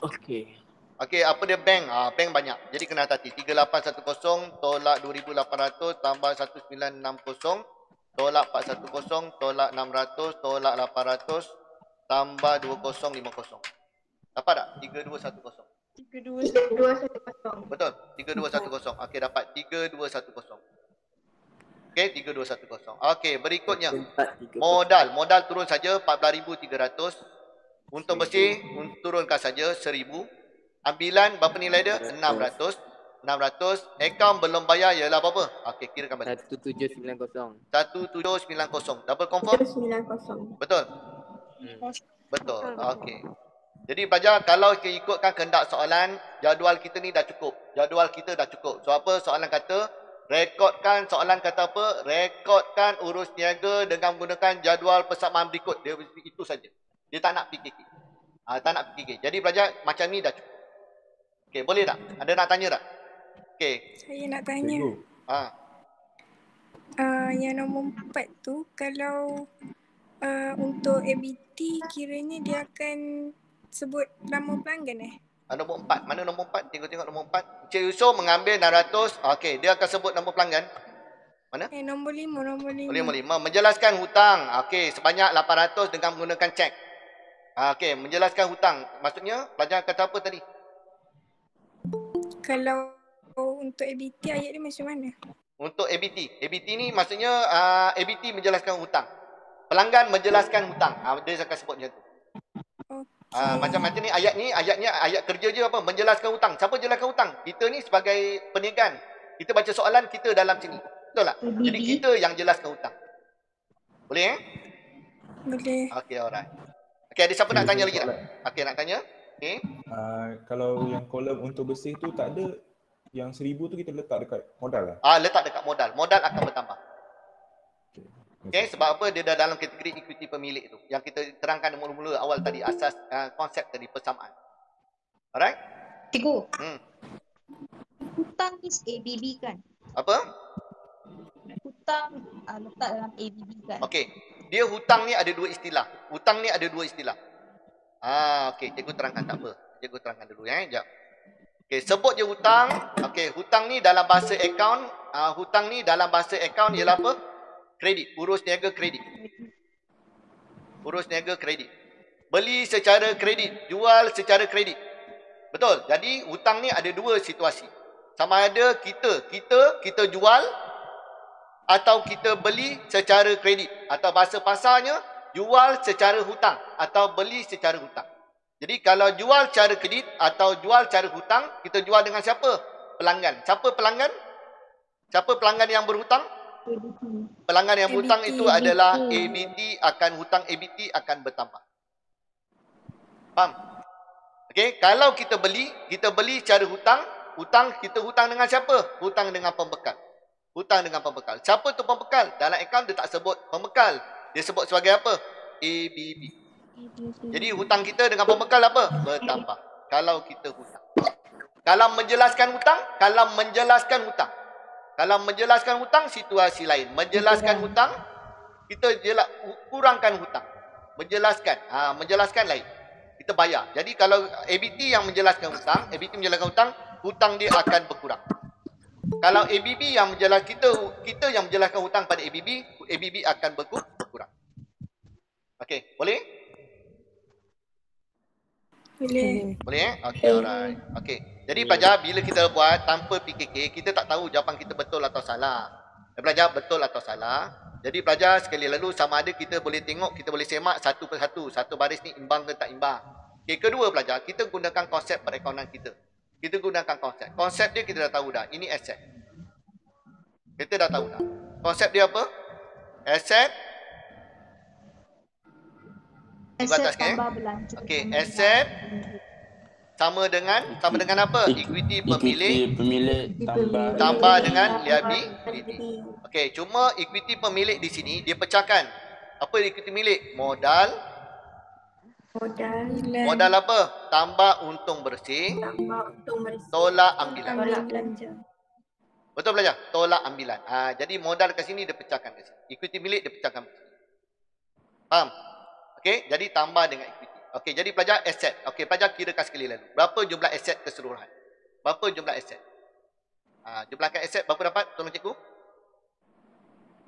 [SPEAKER 7] Okey.
[SPEAKER 1] Okey, apa dia bank? Bank banyak. Jadi kena hati. 3,810 tolak 2,800 tambah 1,960 tolak 410 tolak 600 tolak 800 tambah 2,050. Dapat tak? 3,210.
[SPEAKER 5] 2,110.
[SPEAKER 1] Betul? 3,210. Okey, dapat 3,210. Okey, 3,210. Okey, berikutnya. Modal. Modal turun saja 14,300. Untung bersih turunkan saja 1,000. Ambilan berapa nilai dia? 600. 600. Akaun belum bayar ialah berapa? Okey, kirakan balik.
[SPEAKER 7] 1790.
[SPEAKER 1] 1790. Double confirm?
[SPEAKER 5] 90.
[SPEAKER 1] Betul? Betul. Okey. Jadi pelajar, kalau kita ikutkan kehendak soalan, jadual kita ni dah cukup. Jadual kita dah cukup. So apa? Soalan kata Rekodkan soalan kata apa? Rekodkan urus niaga dengan menggunakan jadual persamaan berikut. Dia itu saja. Dia tak nak PKK. Tak nak PKK. Jadi pelajar macam ni dah cukup. Okey, boleh tak? Ada nak tanya tak? Okey.
[SPEAKER 5] Saya nak tanya.
[SPEAKER 6] Cikgu.
[SPEAKER 5] Yang nombor 4 tu, kalau untuk ABT kiranya dia akan sebut nama pelanggan
[SPEAKER 1] Nombor 4. Mana nombor 4? Tengok nombor 4. Encik Yusof mengambil 600. Okey, dia akan sebut nama pelanggan. Mana?
[SPEAKER 5] Nombor 5, nombor 5.
[SPEAKER 1] Nombor 5. Menjelaskan hutang. Okey, sebanyak 800 dengan menggunakan cek. Okey, menjelaskan hutang. Maksudnya, pelajar kata apa tadi?
[SPEAKER 5] Kalau untuk ABT ayat dia macam mana?
[SPEAKER 1] Untuk ABT. ABT ni maksudnya ABT menjelaskan hutang. Pelanggan menjelaskan hutang. Dia akan sebut macam tu. Macam ni ayatnya ayat kerja je apa? Menjelaskan hutang. Siapa jelaskan hutang? Kita ni sebagai peniagaan. Kita baca soalan kita dalam sini. Betul tak? Jadi kita yang jelaskan hutang. Boleh
[SPEAKER 5] Boleh.
[SPEAKER 1] Okey, alright. Okey, ada siapa nak tanya lagi tak? Okey, nak tanya? Okey.
[SPEAKER 6] Kalau yang kolom untuk bersih tu tak ada, yang 1000 tu kita letak dekat modal lah.
[SPEAKER 1] Letak dekat modal. Modal akan bertambah. Okey, sebab apa? Dia dah dalam kategori equity pemilik tu. Yang kita terangkan mula-mula awal tadi, asas konsep tadi, persamaan. Alright?
[SPEAKER 4] Cikgu. Hutang is ABB kan?
[SPEAKER 1] Apa?
[SPEAKER 4] Hutang letak dalam ABB kan?
[SPEAKER 1] Okey. Dia hutang ni ada dua istilah. Hutang ni ada dua istilah. Okey, cikgu terangkan tak apa. Cikgu terangkan dulu jap. Okey, sebut je hutang. Okey, hutang ni dalam bahasa akaun, hutang ni dalam bahasa akaun ialah apa? Kredit, urus niaga kredit. Urus niaga kredit. Beli secara kredit, jual secara kredit. Betul. Jadi hutang ni ada dua situasi. Sama ada kita jual atau kita beli secara kredit, atau bahasa pasarnya jual secara hutang atau beli secara hutang. Jadi kalau jual secara kredit atau jual secara hutang, kita jual dengan siapa? Pelanggan. Siapa pelanggan? Siapa pelanggan yang berhutang? Pelanggan yang berhutang itu adalah ABT. Hutang ABT akan bertambah. Faham? Okey, kalau kita beli secara hutang kita hutang dengan siapa? Hutang dengan pembekal. Hutang dengan pembekal. Siapa tu pembekal? Dalam akaun dia tak sebut pembekal. Dia sebut sebagai apa? ABB. Jadi hutang kita dengan pembekal apa? Bertambah. Kalau kita hutang. Kalau menjelaskan hutang, situasi lain. Menjelaskan hutang, kita kurangkan hutang. Menjelaskan lain. Kita bayar. Jadi kalau ABT yang menjelaskan hutang, hutang dia akan berkurang. Kalau ABB yang kita yang menjelaskan hutang pada ABB akan berkurang. Okey, boleh? Boleh Okey, alright. Okey. Jadi pelajar, bila kita buat tanpa PKK, kita tak tahu jawapan kita betul atau salah. Pelajar, betul atau salah. Jadi pelajar, sekali lalu sama ada kita boleh tengok, kita boleh semak satu persatu. Satu baris ni imbang ke tak imbang. Okey, kedua pelajar, kita gunakan konsep perekonomian kita. Kita gunakan konsep. Konsep dia kita dah tahu dah. Ini aset. Kita dah tahu dah. Konsep dia apa? Aset.
[SPEAKER 4] Aset tambah belanja.
[SPEAKER 1] Okey, aset sama dengan apa? Equity pemilik tambah dengan liability. Okey, cuma equity pemilik di sini dia pecahkan. Apa equity pemilik? Modal apa? Tambah untung bersih. Tolak ambilan. Betul belajar? Tolak ambilan. Jadi modal kat sini dia pecahkan kat sini. Equity milik dia pecahkan kat sini. Faham? Okey, jadi tambah dengan equity. Okey, jadi pelajar aset. Okey, pelajar kirakan sekali lalu. Berapa jumlah aset keseluruhan? Berapa jumlah aset? Jumlahkan aset berapa dapat? Tolong cikgu.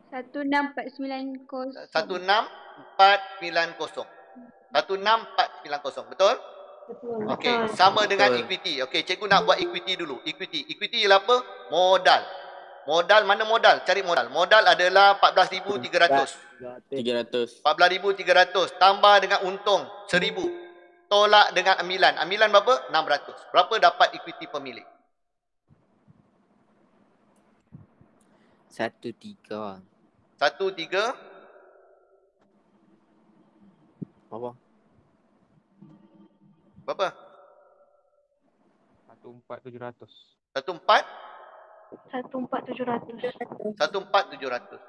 [SPEAKER 5] 16490.
[SPEAKER 1] 16490. 16490. Betul? Okey, sama dengan equity. Okey, cikgu nak buat equity dulu. Equity ialah apa? Modal. Modal, mana modal? Cari modal. Modal adalah 14,300. 14,300 tambah dengan untung 1,000. Tolak dengan ambilan. Ambilan berapa? 600. Berapa dapat equity pemilik?
[SPEAKER 7] 13.
[SPEAKER 1] 13
[SPEAKER 7] Apa?
[SPEAKER 1] berapa?
[SPEAKER 3] 14,700.
[SPEAKER 1] 14
[SPEAKER 4] 14,700.
[SPEAKER 1] 14,700.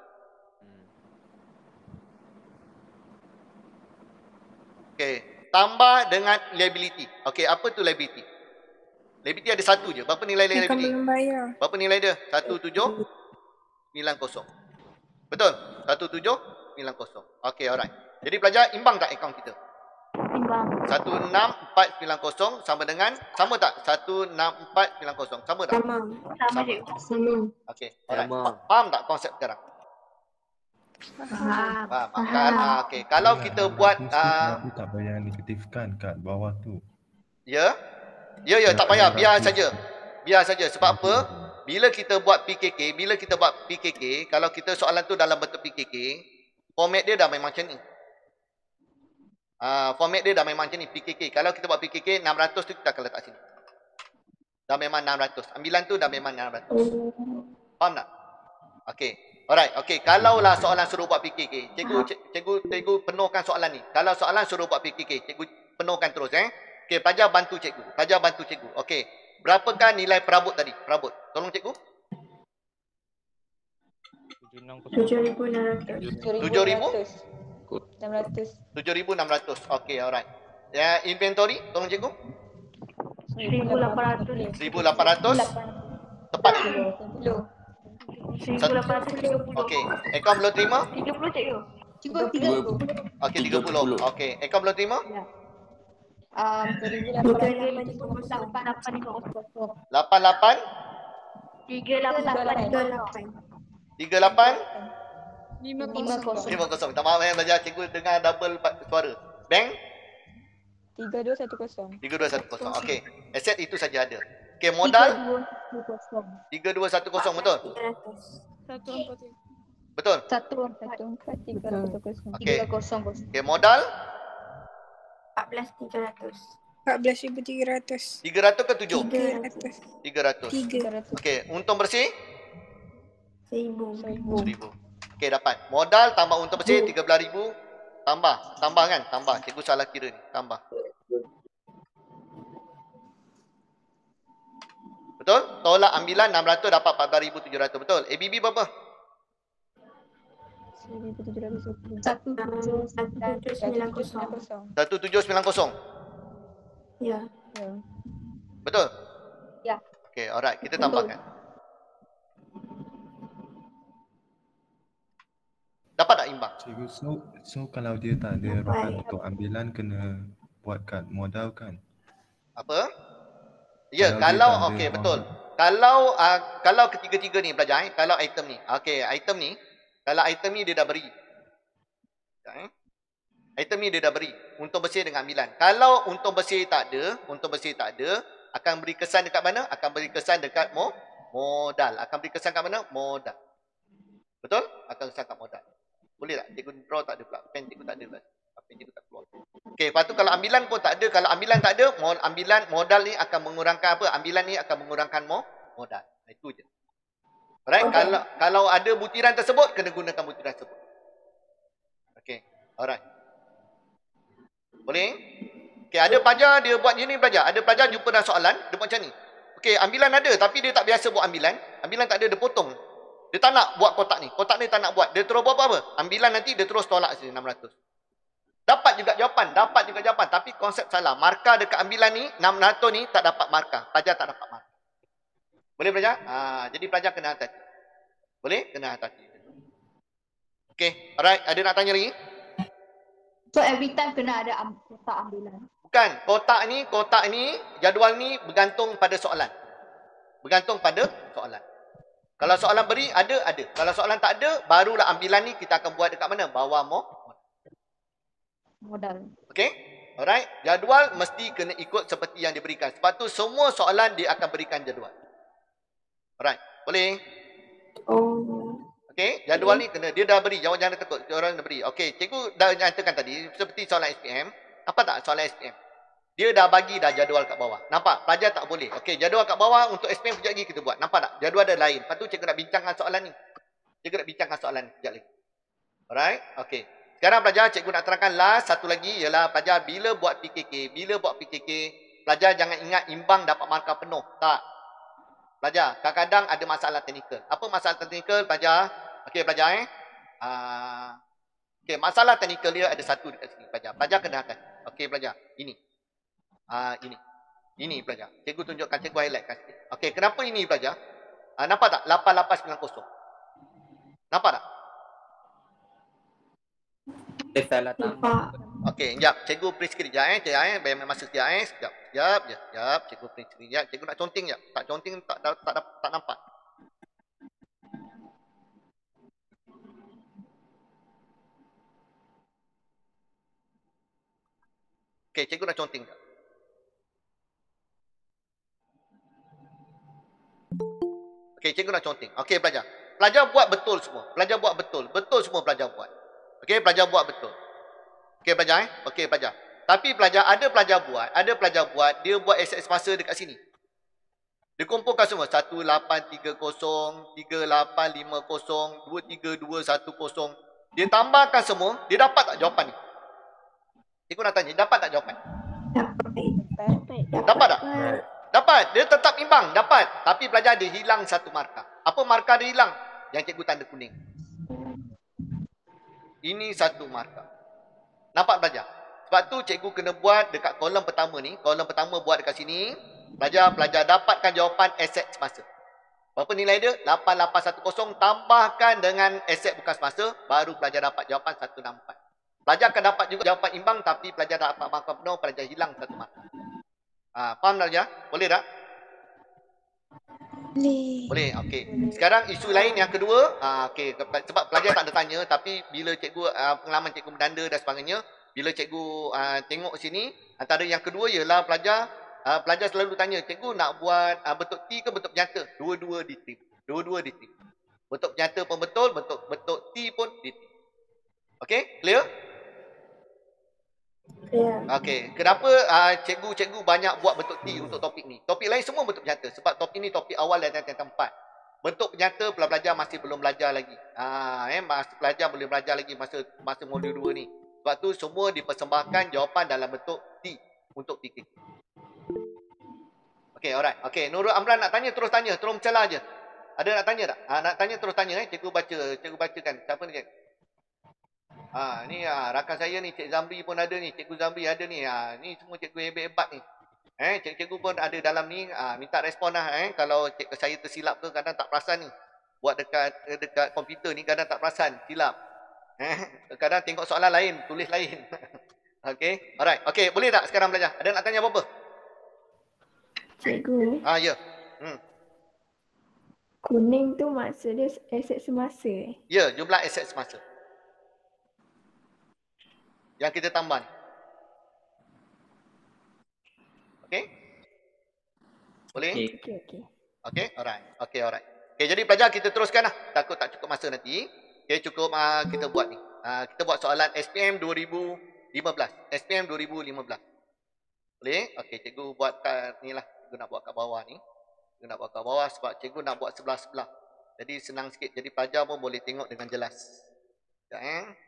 [SPEAKER 1] Okey, tambah dengan liability. Okey, apa tu liability? Liability ada satu je. Berapa nilai
[SPEAKER 5] Yang
[SPEAKER 1] liability?
[SPEAKER 5] belum bayar.
[SPEAKER 1] Berapa nilai dia? 1790. Betul? 1790. Okey, alright. Jadi pelajar imbang tak akaun kita?
[SPEAKER 4] Timbang.
[SPEAKER 1] 16490 sama dengan, sama tak? 16490 sama tak?
[SPEAKER 5] Sama.
[SPEAKER 4] Sama cikgu.
[SPEAKER 1] Okey, alright.
[SPEAKER 7] Sama.
[SPEAKER 1] Faham tak konsep sekarang?
[SPEAKER 4] Faham.
[SPEAKER 1] Faham. Kan? Okey, kalau kita buat
[SPEAKER 9] Tapi tak payah negatifkan kat bawah tu.
[SPEAKER 1] ya. Ya, tak payah, biar saja. Biar saja. Sebab apa? Bila kita buat PKK, kalau kita soalan tu dalam bentuk PKK, format dia dah memang macam ni. Format dia dah memang macam ni, PKK. Kalau kita buat PKK, 600 tu kita akan letak sini. Dah memang 600. Ambilan tu dah memang 600. Faham tak? Okey. Alright, okey. Kalaulah soalan suruh buat PKK, cikgu penuhkan soalan ni. Kalau soalan suruh buat PKK, cikgu penuhkan terus Okey, pelajar bantu cikgu. Okey. Berapakah nilai perabot tadi? Perabot. Tolong cikgu.
[SPEAKER 8] 7,600.
[SPEAKER 1] Okey, alright. Ya, inventory, tolong cikgu.
[SPEAKER 4] 1,800.
[SPEAKER 1] 1,800. Tepat.
[SPEAKER 4] 1,830.
[SPEAKER 1] Okey. Akaun belum terima?
[SPEAKER 4] 30 cikgu.
[SPEAKER 8] Cukup 30.
[SPEAKER 1] Okey, 30. Okey. Akaun belum terima?
[SPEAKER 8] 1,850.
[SPEAKER 1] 88
[SPEAKER 4] 38.
[SPEAKER 1] 38 50. Tak maaf belajar cikgu dengar double suara. Bank
[SPEAKER 8] 3210.
[SPEAKER 1] 3210. Okey. Aset itu saja ada. Okey, modal 3210 betul?
[SPEAKER 5] 143.
[SPEAKER 1] Betul.
[SPEAKER 8] 14310.
[SPEAKER 1] Okey. Okey, modal
[SPEAKER 5] 14,300.
[SPEAKER 1] 300 ke 7?
[SPEAKER 5] 300.
[SPEAKER 1] 300.
[SPEAKER 5] 3.
[SPEAKER 1] Okey, untung bersih
[SPEAKER 5] 1,000.
[SPEAKER 1] 1000. Okey, dapat. Modal tambah untung bersih 13,000 tambah kan? Tambah. Cikgu salah kira ni. Tambah. Betul? Tolak ambilan 600 dapat 14,700. Betul? ABB berapa?
[SPEAKER 8] 1,790.
[SPEAKER 1] 1790.
[SPEAKER 5] Ya.
[SPEAKER 1] Betul?
[SPEAKER 8] Ya.
[SPEAKER 1] Okey, alright. Kita tambahkan. Dapat tak imbang?
[SPEAKER 9] Cikgu, so kalau dia tak ada rokan untuk ambilan kena buat kat modal kan?
[SPEAKER 1] Apa? Ya,
[SPEAKER 9] Kalau dia
[SPEAKER 1] kalau
[SPEAKER 9] tak ada
[SPEAKER 1] okey
[SPEAKER 9] wang-
[SPEAKER 1] betul. Kalau ketiga-tiga ni belajar kalau item ni. Okey, item ni kalau item ni dia dah beri. Item ni dia dah beri untung bersih dengan ambilan. Kalau untung bersih tak ada, akan beri kesan dekat mana? Akan beri kesan dekat modal. Akan beri kesan kat mana? Modal. Betul? Akan kesan kat modal. Boleh tak? Cikgu draw tak ada pula. Pen cikgu tak ada pula. Pen cikgu tak keluar. Okey, lepas tu kalau ambilan pun tak ada. Kalau ambilan tak ada, ambilan modal ni akan mengurangkan apa? Ambilan ni akan mengurangkan modal. Itu je. Alright, okay. Kalau ada butiran tersebut, kena gunakan butiran tersebut. Okey, alright. Boleh? Okey, ada pelajar dia buat ni belajar. Ada pelajar jumpa dalam soalan, dia buat macam ni. Okey, ambilan ada tapi dia tak biasa buat ambilan. Ambilan tak ada, dia potong. Dia tak nak buat kotak ni. Kotak ni tak nak buat. Dia terus buat apa? Ambilan nanti dia terus tolak sini 600. Dapat juga jawapan. Tapi konsep salah. Markah dekat ambilan ni, 600 ni tak dapat markah. Pelajar tak dapat markah. Boleh pelajar? Jadi pelajar kena hati-hati. Boleh? Kena hati-hati. Okey. Alright. Ada nak tanya lagi?
[SPEAKER 4] So every time kena ada kotak ambilan.
[SPEAKER 1] Bukan. Kotak ni, jadual ni bergantung pada soalan. Kalau soalan beri, ada. Kalau soalan tak ada, barulah ambilan ni kita akan buat dekat mana? Bawah
[SPEAKER 4] Modal.
[SPEAKER 1] Okey? Alright. Jadual mesti kena ikut seperti yang diberikan. Sebab tu semua soalan dia akan berikan jadual. Alright. Boleh? Okey? Jadual ni kena. Dia dah beri. Jangan takut. Orang dah beri. Okey. Cikgu dah nyatakan tadi. Seperti soalan SPM. Apa tak soalan SPM? Dia dah bagi dah jadual kat bawah. Nampak? Pelajar tak boleh. Okey, jadual kat bawah untuk SPM kejap lagi kita buat. Nampak tak? Jadual ada lain. Lepas tu cikgu nak bincangkan soalan ni. Kejap lagi. Alright? Okey. Sekarang pelajar cikgu nak terangkan last satu lagi ialah pelajar bila buat PKK, pelajar jangan ingat imbang dapat markah penuh. Tak. Pelajar, kadang-kadang ada masalah teknikal. Apa masalah teknikal pelajar? Okey pelajar okey, masalah teknikal dia ada satu dekat sini pelajar. Pelajar kenalkan. Okey pelajar, ini. Ini. Ini pelajar. Cikgu tunjukkan, cikgu highlightkan sikit. Okey, kenapa ini pelajar? Nampak tak? 8890. Nampak tak?
[SPEAKER 2] Salah tambah.
[SPEAKER 1] Okey, sekejap. Cikgu print sikit sekejap Bayar masa sekejap Sekejap. Cikgu print sikit sekejap. Cikgu nak conteng sekejap. Tak conteng tak nampak. Okey, cikgu nak conteng sekejap. Okey, cikgu nak conteng. Okey, pelajar. Pelajar buat betul semua. Pelajar buat betul. Betul semua pelajar buat. Okey, pelajar buat betul. Okey, pelajar Okey, pelajar. Tapi ada pelajar buat, dia buat access masa dekat sini. Dia kumpulkan semua 1830, 3850, 23210. Dia tambahkan semua, dia dapat tak jawapan ni? Cikgu nak tanya, dapat tak jawapan? Dapat tak? Dapat. Dia tetap imbang, dapat. Tapi pelajar dia hilang satu markah. Apa markah dia hilang? Yang cikgu tanda kuning. Ini satu markah. Nampak pelajar? Sebab tu cikgu kena buat dekat kolom pertama ni. Kolom pertama buat dekat sini. Pelajar dapatkan jawapan aset semasa. Berapa nilai dia? 8810 tambahkan dengan aset bukan semasa. Baru pelajar dapat jawapan 164. Pelajar akan dapat juga jawapan imbang. Tapi pelajar dapat markah penuh. Pelajar hilang satu markah. Faham pelajar? Boleh tak? Boleh. Okey. Sekarang isu lain yang kedua. Okey. Sebab pelajar tak ada tanya. Tapi bila cikgu pengalaman cikgu menanda dan sebagainya. Bila cikgu tengok sini. Antara yang kedua ialah pelajar selalu tanya. Cikgu nak buat bentuk T ke bentuk nyata? Dua-dua diterima. Bentuk nyata pun betul. Bentuk T pun diterima. Okey? Clear? Okey, kenapa cikgu banyak buat bentuk T untuk topik ni? Topik lain semua bentuk nyata sebab topik ni topik awal dan yang keempat. Bentuk nyata pelajar masih belum belajar lagi. Masih pelajar boleh belajar lagi masa modul 2 ni. Sebab tu semua dipersembahkan jawapan dalam bentuk T untuk TKT. Okey, alright. Okey, Nurul Amran nak tanya terus mencelah aje. Ada nak tanya tak? Nak tanya terus tanya cikgu bacakan. Siapa ni? Ni rakan saya ni Cik Zamri pun ada ni, Cikgu Zamri ada ni. Ni semua cikgu hebat-hebat ni. Cikgu pun ada dalam ni, minta respon lah kalau cikgu saya tersilap ke kadang tak perasan ni. Buat dekat komputer ni kadang tak perasan, silap. Kadang tengok soalan lain, tulis lain. Okey, alright. Okey, boleh tak sekarang belajar? Ada nak tanya apa-apa?
[SPEAKER 4] Cikgu.
[SPEAKER 1] Ya.
[SPEAKER 4] Kuning tu maksud dia aset semasa
[SPEAKER 1] Ya, jumlah aset semasa. Yang kita tambah ni. Okey? Boleh? Okey, alright. Okey, jadi pelajar kita teruskan lah. Takut tak cukup masa nanti. Okey, cukup kita buat ni. Kita buat soalan SPM 2015. SPM 2015. Boleh? Okey, cikgu buat kat ni lah. Cikgu nak buat kat bawah ni. Cikgu nak buat kat bawah sebab cikgu nak buat sebelah-sebelah. Jadi senang sikit. Jadi pelajar pun boleh tengok dengan jelas. Sekejap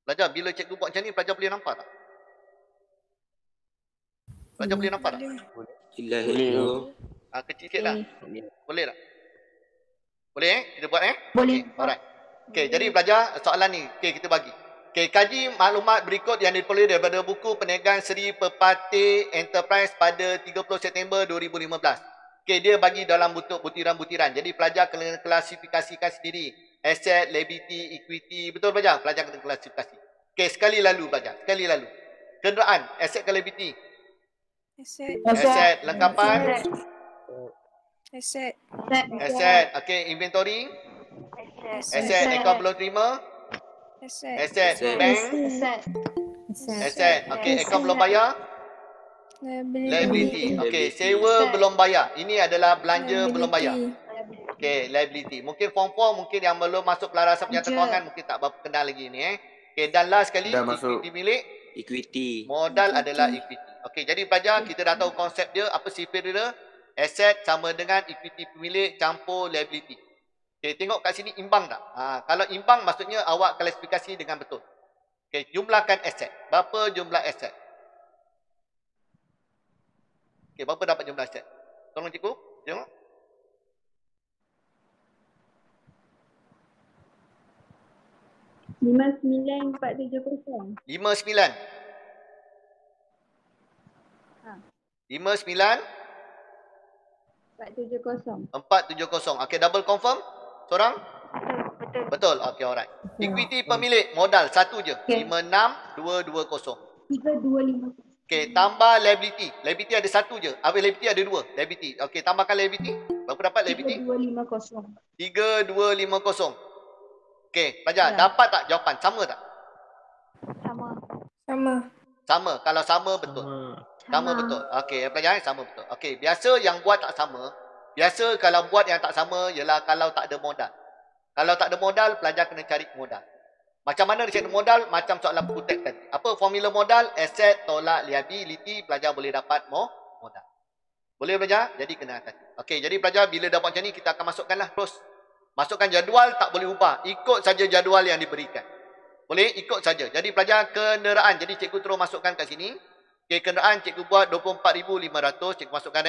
[SPEAKER 1] Pelajar, bila cikgu buat macam ni, pelajar boleh nampak tak? Pelajar boleh nampak tak?
[SPEAKER 2] Boleh.
[SPEAKER 1] Kecil sikit lah. Boleh tak? Boleh Kita buat
[SPEAKER 4] Boleh.
[SPEAKER 1] Okay. Alright. Okay, jadi pelajar, soalan ni. Okay, kita bagi. Okay, kaji maklumat berikut yang diperoleh daripada buku perniagaan Seri Pepatih Enterprise pada 30 September 2015. Okay, dia bagi dalam bentuk butiran-butiran. Jadi pelajar kena klasifikasikan sendiri. Asset, liability, equity. Betul pelajar? Pelajar kena klasifikasi. Okay, sekali lalu pelajar. Kenderaan, asset ke liability? Asset. Lengkapan?
[SPEAKER 5] Asset.
[SPEAKER 1] Okay, inventory? Asset. Account belum terima? Asset. Bank? Asset. Okay, account belum bayar? Liability. Okay, sewa belum bayar. Ini adalah belanja belum bayar. Okay, liability. Mungkin form 4, mungkin yang belum masuk pelarasan penyata kewangan, mungkin tak berapa kenal lagi ni. Okay, dan last sekali, equity milik?
[SPEAKER 2] Equity.
[SPEAKER 1] Modal adalah equity. Okay, jadi pelajar, kita dah tahu konsep dia, apa sifir dia. Aset sama dengan equity pemilik campur liability. Okey, tengok kat sini imbang tak? Kalau imbang maksudnya awak klasifikasi dengan betul. Okey, jumlahkan aset. Berapa jumlah aset? Okey, berapa dapat jumlah aset? Tolong cikgu, tengok.
[SPEAKER 4] RM59,470.
[SPEAKER 1] 59.
[SPEAKER 4] Ha.
[SPEAKER 1] 59
[SPEAKER 4] 470.
[SPEAKER 1] 470. Okey, double confirm? Seorang? Betul. Okey, alright. Equity pemilik modal satu je. 56220.
[SPEAKER 4] 3250.
[SPEAKER 1] Okey, tambah liability. Liability ada satu je. Liability ada dua. Liability. Okey, tambahkan liability. Berapa dapat liability?
[SPEAKER 4] 3250.
[SPEAKER 1] 3250. Okey, pelajar.
[SPEAKER 4] Ya.
[SPEAKER 1] Dapat tak jawapan? Sama tak?
[SPEAKER 4] Sama.
[SPEAKER 5] Sama.
[SPEAKER 1] Sama. Kalau sama betul. Sama betul. Okey, pelajar sama betul. Okey, biasa yang buat tak sama. Biasa kalau buat yang tak sama ialah kalau tak ada modal. Kalau tak ada modal, pelajar kena cari modal. Macam mana dia cari modal? Macam soalan buku teks tadi. Apa formula modal? Aset tolak liability. Pelajar boleh dapat modal. Boleh pelajar? Jadi kena hati. Okey, jadi pelajar bila dapat macam ni kita akan masukkanlah terus. Masukkan jadual tak boleh ubah. Ikut saja jadual yang diberikan. Boleh? Ikut saja. Jadi pelajar kenderaan. Jadi cikgu terus masukkan kat sini. Okey, kenderaan cikgu buat 24,500. Cikgu masukkan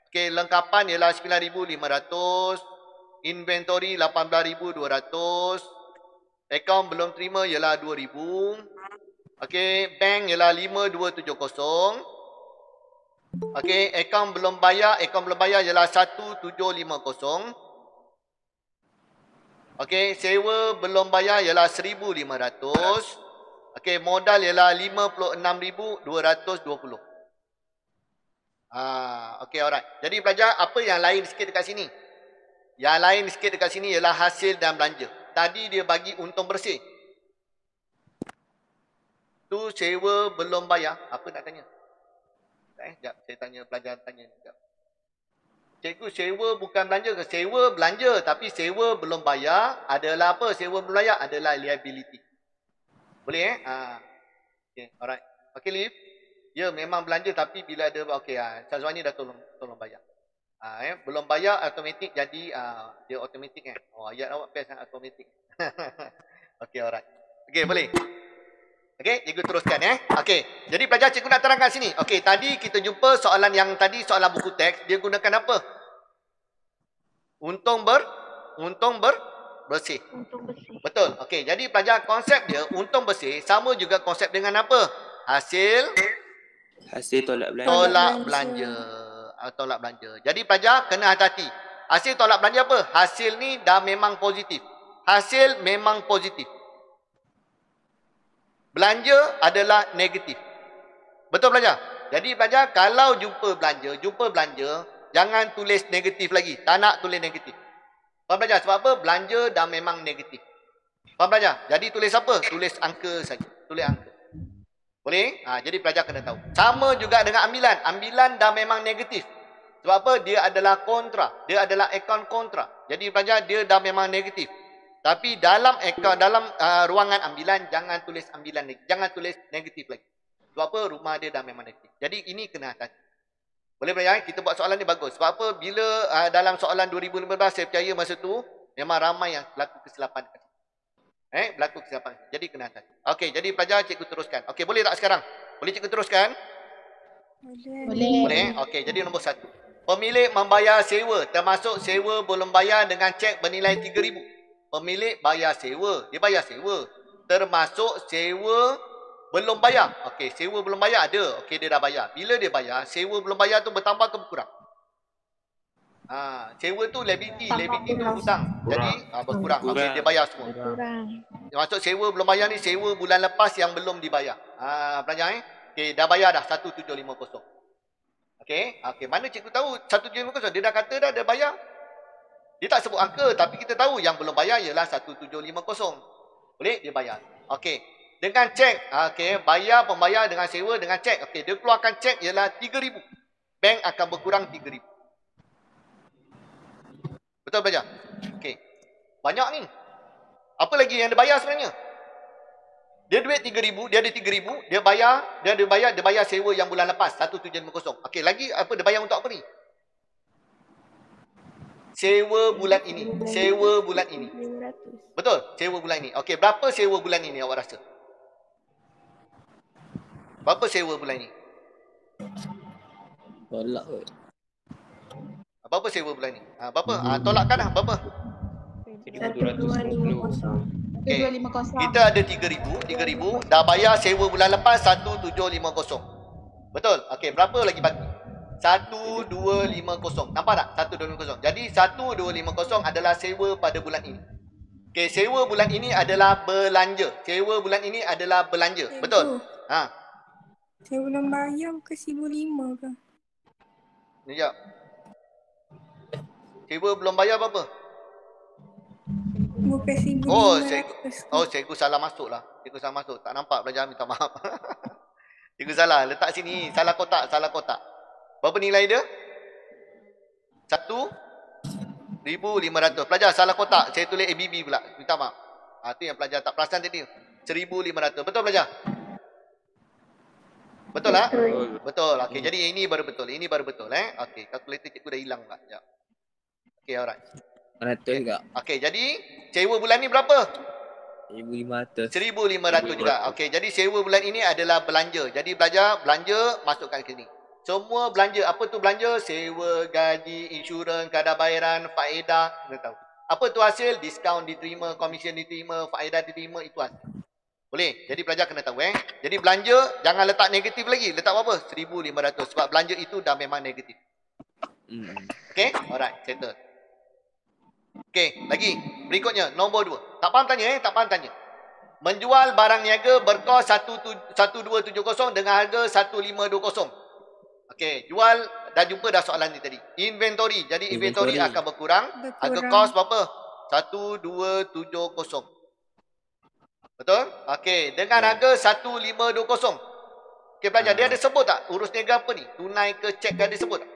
[SPEAKER 1] Okey, lengkapan ialah 9,500. Inventory 18,200. Akaun belum terima ialah 2,000. Okey, bank ialah 5270. Okey, akaun belum bayar ialah 1750. Okey, sewa belum bayar ialah 1,500. Okey, modal ialah 56,220. Okey, alright. Jadi pelajar, apa yang lain sikit dekat sini? Yang lain sikit dekat sini ialah hasil dan belanja. Tadi dia bagi untung bersih. Tu sewa belum bayar. Apa nak tanya? Sekejap, saya tanya pelajar tanya sekejap. Cikgu, sewa bukan belanja ke? Sewa belanja tapi sewa belum bayar adalah apa? Sewa belum bayar adalah liability. Boleh Okay, alright. Okay, Liv. Ya, memang belanja tapi bila ada okey Syazwani dah tolong bayar. Belum bayar automatik jadi dia automatik ayat awak best automatik. Okey, alright. Okey, boleh. Okey, cikgu teruskan Okey. Jadi pelajar cikgu nak terangkan sini. Okey, tadi kita jumpa soalan yang tadi soalan buku teks dia gunakan apa? Untung bersih.
[SPEAKER 4] Untung bersih.
[SPEAKER 1] Betul. Okey, jadi pelajar konsep dia untung bersih sama juga konsep dengan apa? Hasil
[SPEAKER 2] tolak belanja.
[SPEAKER 1] Tolak belanja. Jadi pelajar kena hati-hati. Hasil tolak belanja apa? Hasil ni dah memang positif. Hasil memang positif. Belanja adalah negatif. Betul pelajar? Jadi pelajar kalau jumpa belanja, jangan tulis negatif lagi. Tak nak tulis negatif. Faham pelajar? Sebab apa? Belanja dah memang negatif. Faham pelajar? Jadi tulis apa? Tulis angka saja. Tulis angka. Boleh? Jadi pelajar kena tahu. Sama juga dengan ambilan. Ambilan dah memang negatif. Sebab apa? Dia adalah kontra. Dia adalah akaun kontra. Jadi pelajar dia dah memang negatif. Tapi dalam ruangan ambilan jangan tulis ambilan lagi. Jangan tulis negatif lagi. Sebab apa? Rumah dia dah memang negatif. Jadi ini kena hati. Boleh pelajar? Kita buat soalan ni bagus. Sebab apa? Bila dalam soalan 2015 saya percaya masa tu memang ramai yang berlaku kesilapan. Berlaku kesilapan. Jadi kena hati. Okey, jadi pelajar cikgu teruskan. Okey, boleh tak sekarang? Boleh cikgu teruskan? Boleh. Okey, jadi nombor 1. Pemilik membayar sewa termasuk sewa belum bayar dengan cek bernilai 3,000. Pemilik bayar sewa. Dia bayar sewa. Termasuk sewa belum bayar. Okey, sewa belum bayar ada. Okey, dia dah bayar. Bila dia bayar, sewa belum bayar tu bertambah ke berkurang? Sewa tu liability. Liability tu hutang. Jadi berkurang. Okey, dia bayar semua. Maksud sewa belum bayar ni sewa bulan lepas yang belum dibayar. Pelajar Okey, dah bayar dah 1750. Okey, mana cikgu tahu 1750? Dia dah kata dah bayar. Dia tak sebut angka tapi kita tahu yang belum bayar ialah 1750. Boleh dia bayar. Okey. Dengan cek, bayar pembayar dengan sewa dengan cek. Okey, dia keluarkan cek ialah 3,000. Bank akan berkurang 3,000. Betul pelajar? Okey. Banyak ni. Apa lagi yang dia bayar sebenarnya? Dia duit 3,000, dia ada 3,000, dia bayar sewa yang bulan lepas 1750. Okey, lagi apa dia bayar untuk apa ni? Sewa bulan ini. Sewa bulan ini.
[SPEAKER 5] 500.
[SPEAKER 1] Betul? Sewa bulan ini. Okey, berapa sewa bulan ini awak rasa? Berapa sewa bulan ini?
[SPEAKER 7] Tolak kot.
[SPEAKER 1] Berapa sewa bulan ini? Berapa? Tolakkan lah. Berapa?
[SPEAKER 4] 1250.
[SPEAKER 1] Okey.
[SPEAKER 4] 250.
[SPEAKER 1] Kita ada 3,000. Dah bayar sewa bulan lepas 1750. Betul? Okey, berapa lagi baki? 1250. Nampak tak? 1250. Jadi 1250 adalah sewa pada bulan ini. Okey, sewa bulan ini adalah belanja. Sewa bulan ini adalah belanja. Betul?
[SPEAKER 5] Saya belum bayar bukan 1,500 ke?
[SPEAKER 1] Sekejap. Sewa belum bayar berapa?
[SPEAKER 5] Bukan 1,500.
[SPEAKER 1] Cikgu salah masuk lah. Cikgu salah masuk. Tak nampak pelajaran, minta maaf. Cikgu salah. Letak sini. Salah kotak. Berapa nilai dia? 1,500. Pelajar salah kotak. Saya tulis ABB pula. Minta maaf. Itu yang pelajar tak perasan tadi. 1,500. Betul pelajar? Betul lah? Betul. Okey, jadi ini baru betul. Okey, kalkulator cikgu dah hilang pula. Sekejap. Okey, alright.
[SPEAKER 7] 100 juga.
[SPEAKER 1] Okey, jadi sewa bulan ni berapa?
[SPEAKER 7] 1,500.
[SPEAKER 1] 1,500 juga. Okey, jadi sewa bulan ini adalah belanja. Jadi belanja masukkan ke sini. Semua belanja. Apa tu belanja? Sewa, gaji, insurans, kadar bayaran, faedah. Kena tahu. Apa tu hasil? Diskaun diterima, komisen diterima, faedah diterima. Itu hasil. Boleh? Jadi pelajar kena tahu. Jadi belanja, jangan letak negatif lagi. Letak berapa? 1,500. Sebab belanja itu dah memang negatif. Okey? Alright, settle. Okey, lagi. Berikutnya, nombor 2. Tak faham tanya. Tak faham tanya. Menjual barang niaga berkos 1270 dengan harga 1520. Okey, jual. Dah jumpa dah soalan ni tadi. Inventory. Jadi inventory akan berkurang. Harga kos berapa? 1270. Betul? Okey, dengan harga 1520. Okey, pelajar, dia ada sebut tak urus niaga apa ni? Tunai ke cek, ada sebut tak?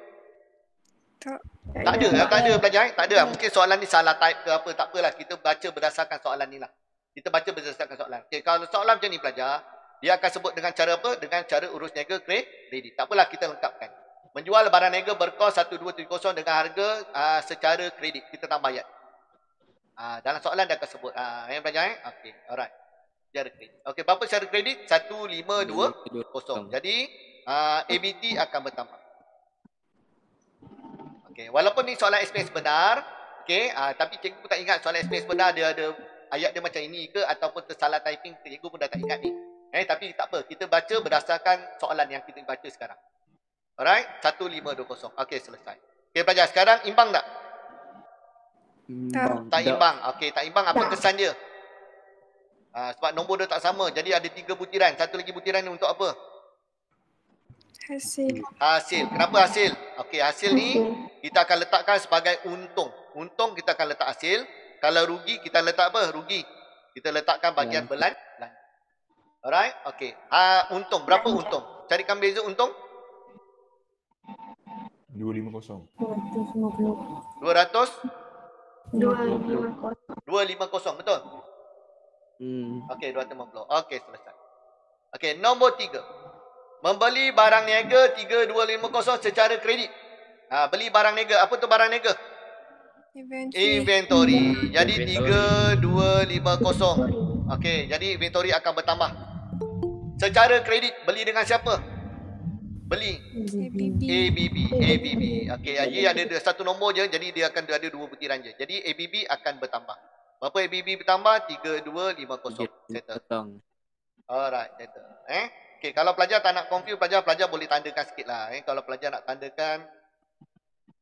[SPEAKER 1] Tak ada pelajar. Tak ada. Mungkin soalan ni salah type ke apa. Tak apalah. Kita baca berdasarkan soalan ni lah. Kita baca berdasarkan soalan. Okay, kalau soalan macam ni pelajar, dia akan sebut dengan cara apa? Dengan cara urus niaga kredit. Tak apalah, kita lengkapkan. Menjual barang niaga berkos 1270 dengan harga secara kredit. Kita tambah ayat. Dalam soalan dia akan sebut. Yang pelajar Okey, alright. Secara kredit. Okey, berapa secara kredit? 1520. Jadi ABT akan bertambah. Okey, walaupun ni soalan SPS benar, okey, tapi cikgu pun tak ingat soalan SPS benar dia ada ayat dia macam ini ke ataupun tersalah typing, cikgu pun dah tak ingat ni. Tapi tak apa, kita baca berdasarkan soalan yang kita baca sekarang. Alright, 1520. Okey, selesai. Okey, pelajar, sekarang imbang tak? Tak imbang. Okey, tak imbang, apa kesan dia? Sebab nombor dia tak sama. Jadi ada 3 butiran. Satu lagi butiran ni untuk apa? Hasil. Kenapa hasil? Okey, hasil ni kita akan letakkan sebagai untung. Untung kita akan letak hasil. Kalau rugi kita letak apa? Rugi. Kita letakkan bahagian belanja. Alright? Okey. Untung. Berapa untung? Carikan beza untung.
[SPEAKER 6] 250.
[SPEAKER 1] 250. Betul? Okey, 250. Okey, selesai. Okey, nombor 3. Membeli barang niaga 3250 secara kredit. Beli barang niaga. Apa tu barang niaga? Inventory. Jadi 3250. Okey, jadi inventory akan bertambah. Secara kredit, beli dengan siapa? Beli ABB. Okey, jadi ada satu nombor je, jadi dia akan ada 2 butiran je. Jadi ABB akan bertambah. Berapa ABB bertambah? 3250. Settle. Alright, settle. Okey, kalau pelajar tak nak confuse, pelajar boleh tandakan sikit lah. Kalau pelajar nak tandakan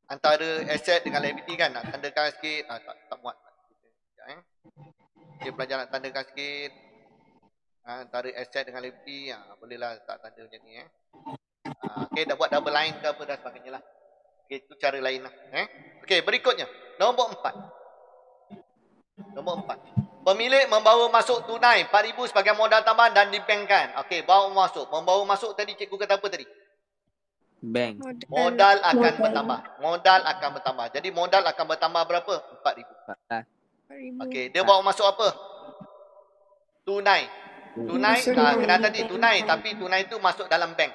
[SPEAKER 1] antara aset dengan liability kan, nak tandakan sikit, tak muat. Okey, pelajar nak tandakan sikit antara aset dengan liability, bolehlah tak tanda macam ni. Okey, dah buat double line ke apa dan sebagainya lah. Okey, itu cara lain lah. Okey, berikutnya. Nombor 4. Pemilik membawa masuk tunai 4,000 sebagai modal tambahan dan dibankkan. Okey, bawa masuk. Membawa masuk tadi cikgu kata apa tadi?
[SPEAKER 7] Bank.
[SPEAKER 1] Modal akan bertambah. Jadi modal akan bertambah berapa? 4,000. Okey, dia bawa masuk apa? Tunai. Kena tadi tunai, tapi tunai itu masuk dalam bank.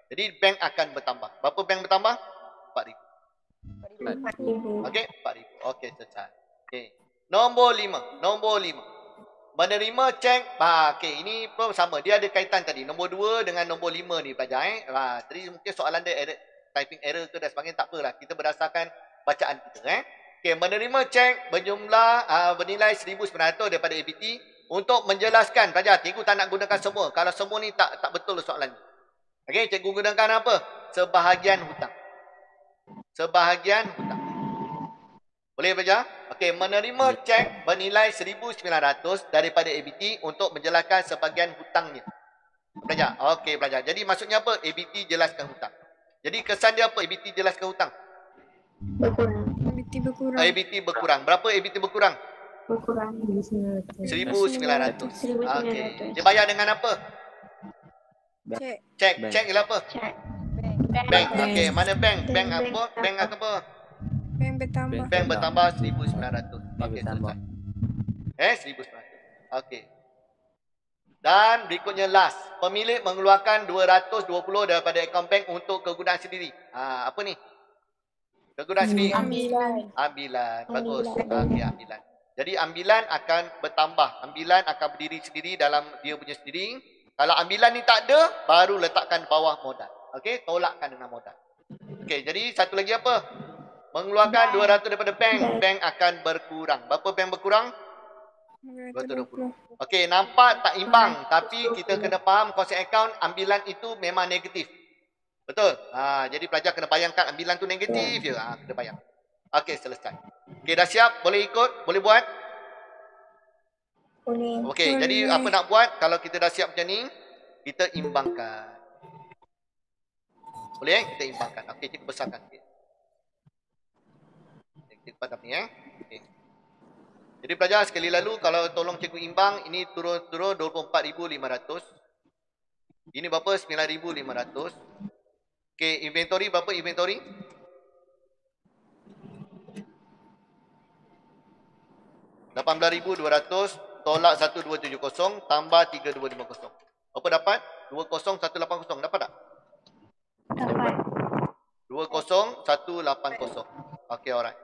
[SPEAKER 1] Jadi bank akan bertambah. Berapa bank bertambah? 4,000. Okey, 4,000. Okey, selesai. Okey. Nombor 5. Nombor 5. Menerima cek. Okey, ini pun sama. Dia ada kaitan tadi. Nombor 2 dengan nombor 5 ni pelajar. Tadi mungkin soalan dia error, typing error ke dan sebagainya. Tak apalah. Kita berdasarkan bacaan kita. Okey, menerima cek berjumlah bernilai 1,900 daripada ABT untuk menjelaskan. Pelajar, cikgu tak nak gunakan semua. Kalau semua ni tak betul soalan ni. Okey, cikgu gunakan apa? Sebahagian hutang. Sebahagian hutang. Boleh pelajar? Okey, menerima cek bernilai 1,900 daripada ABT untuk menjelaskan sebahagian hutangnya. Pelajar? Okey pelajar. Jadi maksudnya apa? ABT jelaskan hutang. Jadi kesan dia apa? ABT jelaskan hutang.
[SPEAKER 4] Berkurang.
[SPEAKER 5] ABT berkurang.
[SPEAKER 1] ABT berkurang. Berapa ABT berkurang?
[SPEAKER 4] Berkurang.
[SPEAKER 1] 1,900.
[SPEAKER 4] 1,900.
[SPEAKER 1] Okey. Dia bayar dengan apa?
[SPEAKER 5] Cek.
[SPEAKER 1] Cek.
[SPEAKER 7] Bank.
[SPEAKER 1] Cek ialah apa?
[SPEAKER 4] Cek.
[SPEAKER 1] Bank. Okey, mana bank? Bank apa? Bank apa?
[SPEAKER 5] Bank bertambah.
[SPEAKER 1] Bank bertambah 1,900. Okey,
[SPEAKER 7] bertambah.
[SPEAKER 1] selesai. 1,900. Okey. Dan berikutnya last. Pemilik mengeluarkan 220 daripada akaun bank untuk kegunaan sendiri. Apa ni? Kegunaan sendiri. Ambilan. Bagus. Okey, ambilan. Jadi ambilan akan bertambah. Ambilan akan berdiri sendiri dalam dia punya sendiri. Kalau ambilan ni tak ada, baru letakkan bawah modal. Okey, tolakkan dengan modal. Okey, jadi satu lagi apa? Mengeluarkan 200 daripada bank. Bank akan berkurang. Berapa bank berkurang? 220. Okey, nampak tak imbang. Tapi kita kena faham konsep akaun, ambilan itu memang negatif. Betul? Jadi pelajar kena bayangkan ambilan tu negatif je. Kena bayang. Okey, selesai. Okey, dah siap? Boleh ikut? Boleh buat?
[SPEAKER 4] Boleh.
[SPEAKER 1] Okey, jadi apa nak buat? Kalau kita dah siap macam ni, kita imbangkan. Boleh? Kita imbangkan. Okey, kita besarkan sikit. Kita padam ni Okey. Jadi pelajar sekali lalu kalau tolong cikgu imbang, ini turun 24,500. Ini berapa? 9,500. Okey, inventory berapa inventory? 18,200 tolak 1270 tambah 3250. Apa dapat? 20180. Dapat tak?
[SPEAKER 4] Dapat.
[SPEAKER 1] 20180. Okey, alright.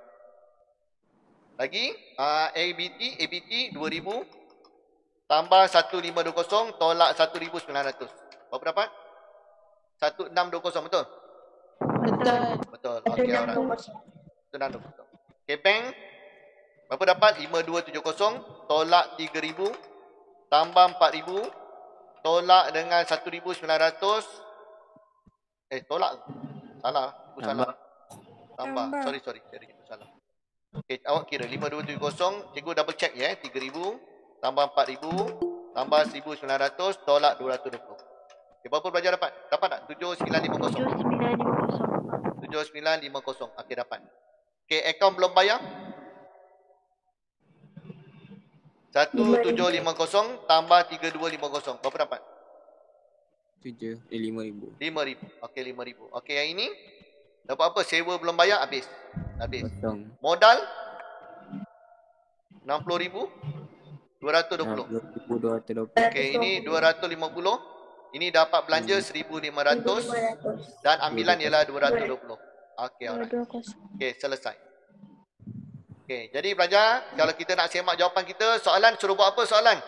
[SPEAKER 1] Lagi ABT 2000 tambah 1520 tolak 1900. Berapa dapat? 1620, betul?
[SPEAKER 4] Betul.
[SPEAKER 1] Betul. Okey, alright. 1620. Okey, bank berapa dapat? 5270 tolak 3000 tambah 4000 tolak dengan 1900. Tolak. Salah. Aku salah. Tambah. Sorry. Jadi kita salah. Okey, awak kira 5270, cikgu double check 3000 tambah 4000 tambah 1900 tolak 220. Okey, berapa pelajar dapat? Dapat tak? 7950. 7950. Okey, dapat. Okey, akaun belum bayar? 1750 tambah 3250. Berapa dapat?
[SPEAKER 7] 5,000.
[SPEAKER 1] 5,000. Okey, 5,000. Okey, yang ini dapat apa? Sewa belum bayar, habis.
[SPEAKER 7] Kosong.
[SPEAKER 1] Modal 60,000 220.
[SPEAKER 7] 220.
[SPEAKER 1] Okey, ini 250. Ini dapat belanja 1,500 dan ambilan ialah 220. Okey, alright. Okey, selesai. Okey, jadi pelajar, kalau kita nak semak jawapan kita, soalan suruh buat apa soalan?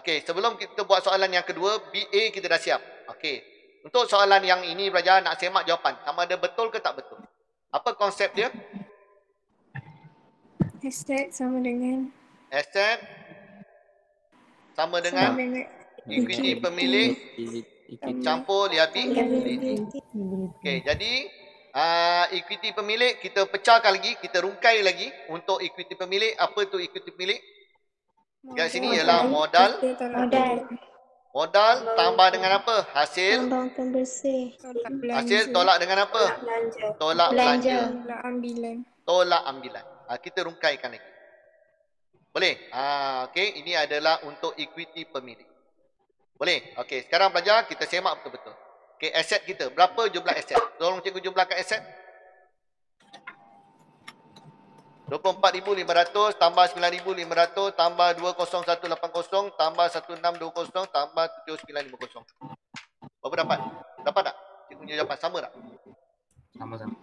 [SPEAKER 1] Okey, sebelum kita buat soalan yang kedua, BA kita dah siap. Okey. Untuk soalan yang ini pelajar nak semak jawapan, sama ada betul ke tak betul. Apa konsep dia?
[SPEAKER 5] Aset sama dengan
[SPEAKER 1] Aset sama dengan equity pemilik campur liability. Okey, jadi equity pemilik kita pecahkan lagi, kita rungkai lagi untuk equity pemilik. Apa tu equity pemilik? Kat sini ialah modal. Modal tambah dengan apa? Hasil. Hasil tolak dengan apa? Tolak belanja. Tolak ambilan. Kita rungkaikan lagi. Boleh? Okey, ini adalah untuk equity pemilik. Boleh? Okey, sekarang pelajar kita semak betul-betul. Okey, aset kita. Berapa jumlah aset? Tolong cikgu jumlahkan aset. 24,500 tambah 9,500 tambah 20180 tambah 1620 tambah 7950. Berapa dapat? Dapat tak? Cikgu punya jawapan sama tak?
[SPEAKER 7] Sama-sama.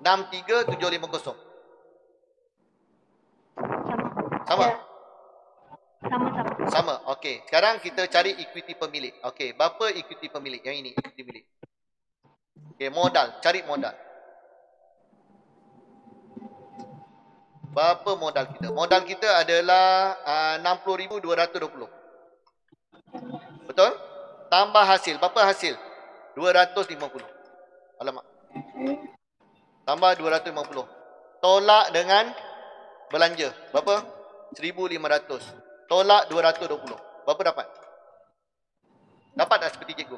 [SPEAKER 1] 63750. Sama?
[SPEAKER 8] Ya. Sama-sama.
[SPEAKER 1] Sama. Okey. Sekarang kita cari equity pemilik. Okey. Berapa equity pemilik? Yang ini equity pemilik. Okey. Modal. Cari modal. Berapa modal kita? Modal kita adalah 60,220. Betul? Tambah hasil. Berapa hasil? 250. Alamak. Tambah 250. Tolak dengan belanja. Berapa? 1,500. Tolak 220. Berapa dapat? Dapat tak seperti cikgu?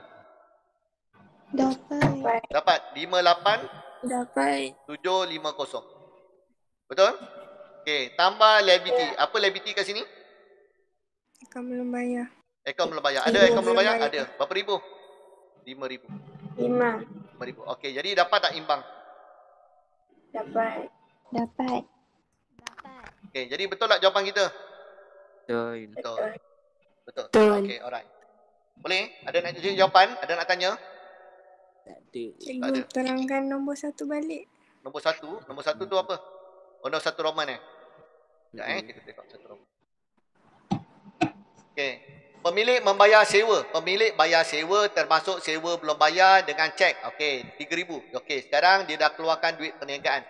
[SPEAKER 5] Dapat.
[SPEAKER 1] Dapat 58
[SPEAKER 5] Dapat.
[SPEAKER 1] 750. Betul? Okey, tambah liability. Apa liability kat sini?
[SPEAKER 5] Akaun belum bayar.
[SPEAKER 1] Akaun belum bayar. Ada akaun belum bayar? Ada. Berapa ribu? 5,000.
[SPEAKER 8] 5.
[SPEAKER 1] 5,000. Okey, jadi dapat tak imbang?
[SPEAKER 8] Dapat.
[SPEAKER 4] Dapat.
[SPEAKER 1] Okey, jadi betul tak jawapan kita?
[SPEAKER 7] Betul.
[SPEAKER 1] Betul. Betul.
[SPEAKER 5] Betul.
[SPEAKER 1] Okey, alright. Boleh? Ada nak cari jawapan? Ada nak tanya?
[SPEAKER 7] Tak ada.
[SPEAKER 5] Cikgu terangkan nombor 1 balik.
[SPEAKER 1] Nombor 1. Nombor 1 tu apa? Oh, nombor 1 Roman Sekejap kita tengok 1 Roman. Okey. Pemilik membayar sewa. Pemilik bayar sewa termasuk sewa belum bayar dengan cek. Okey, 3,000. Okey, sekarang dia dah keluarkan duit perniagaan.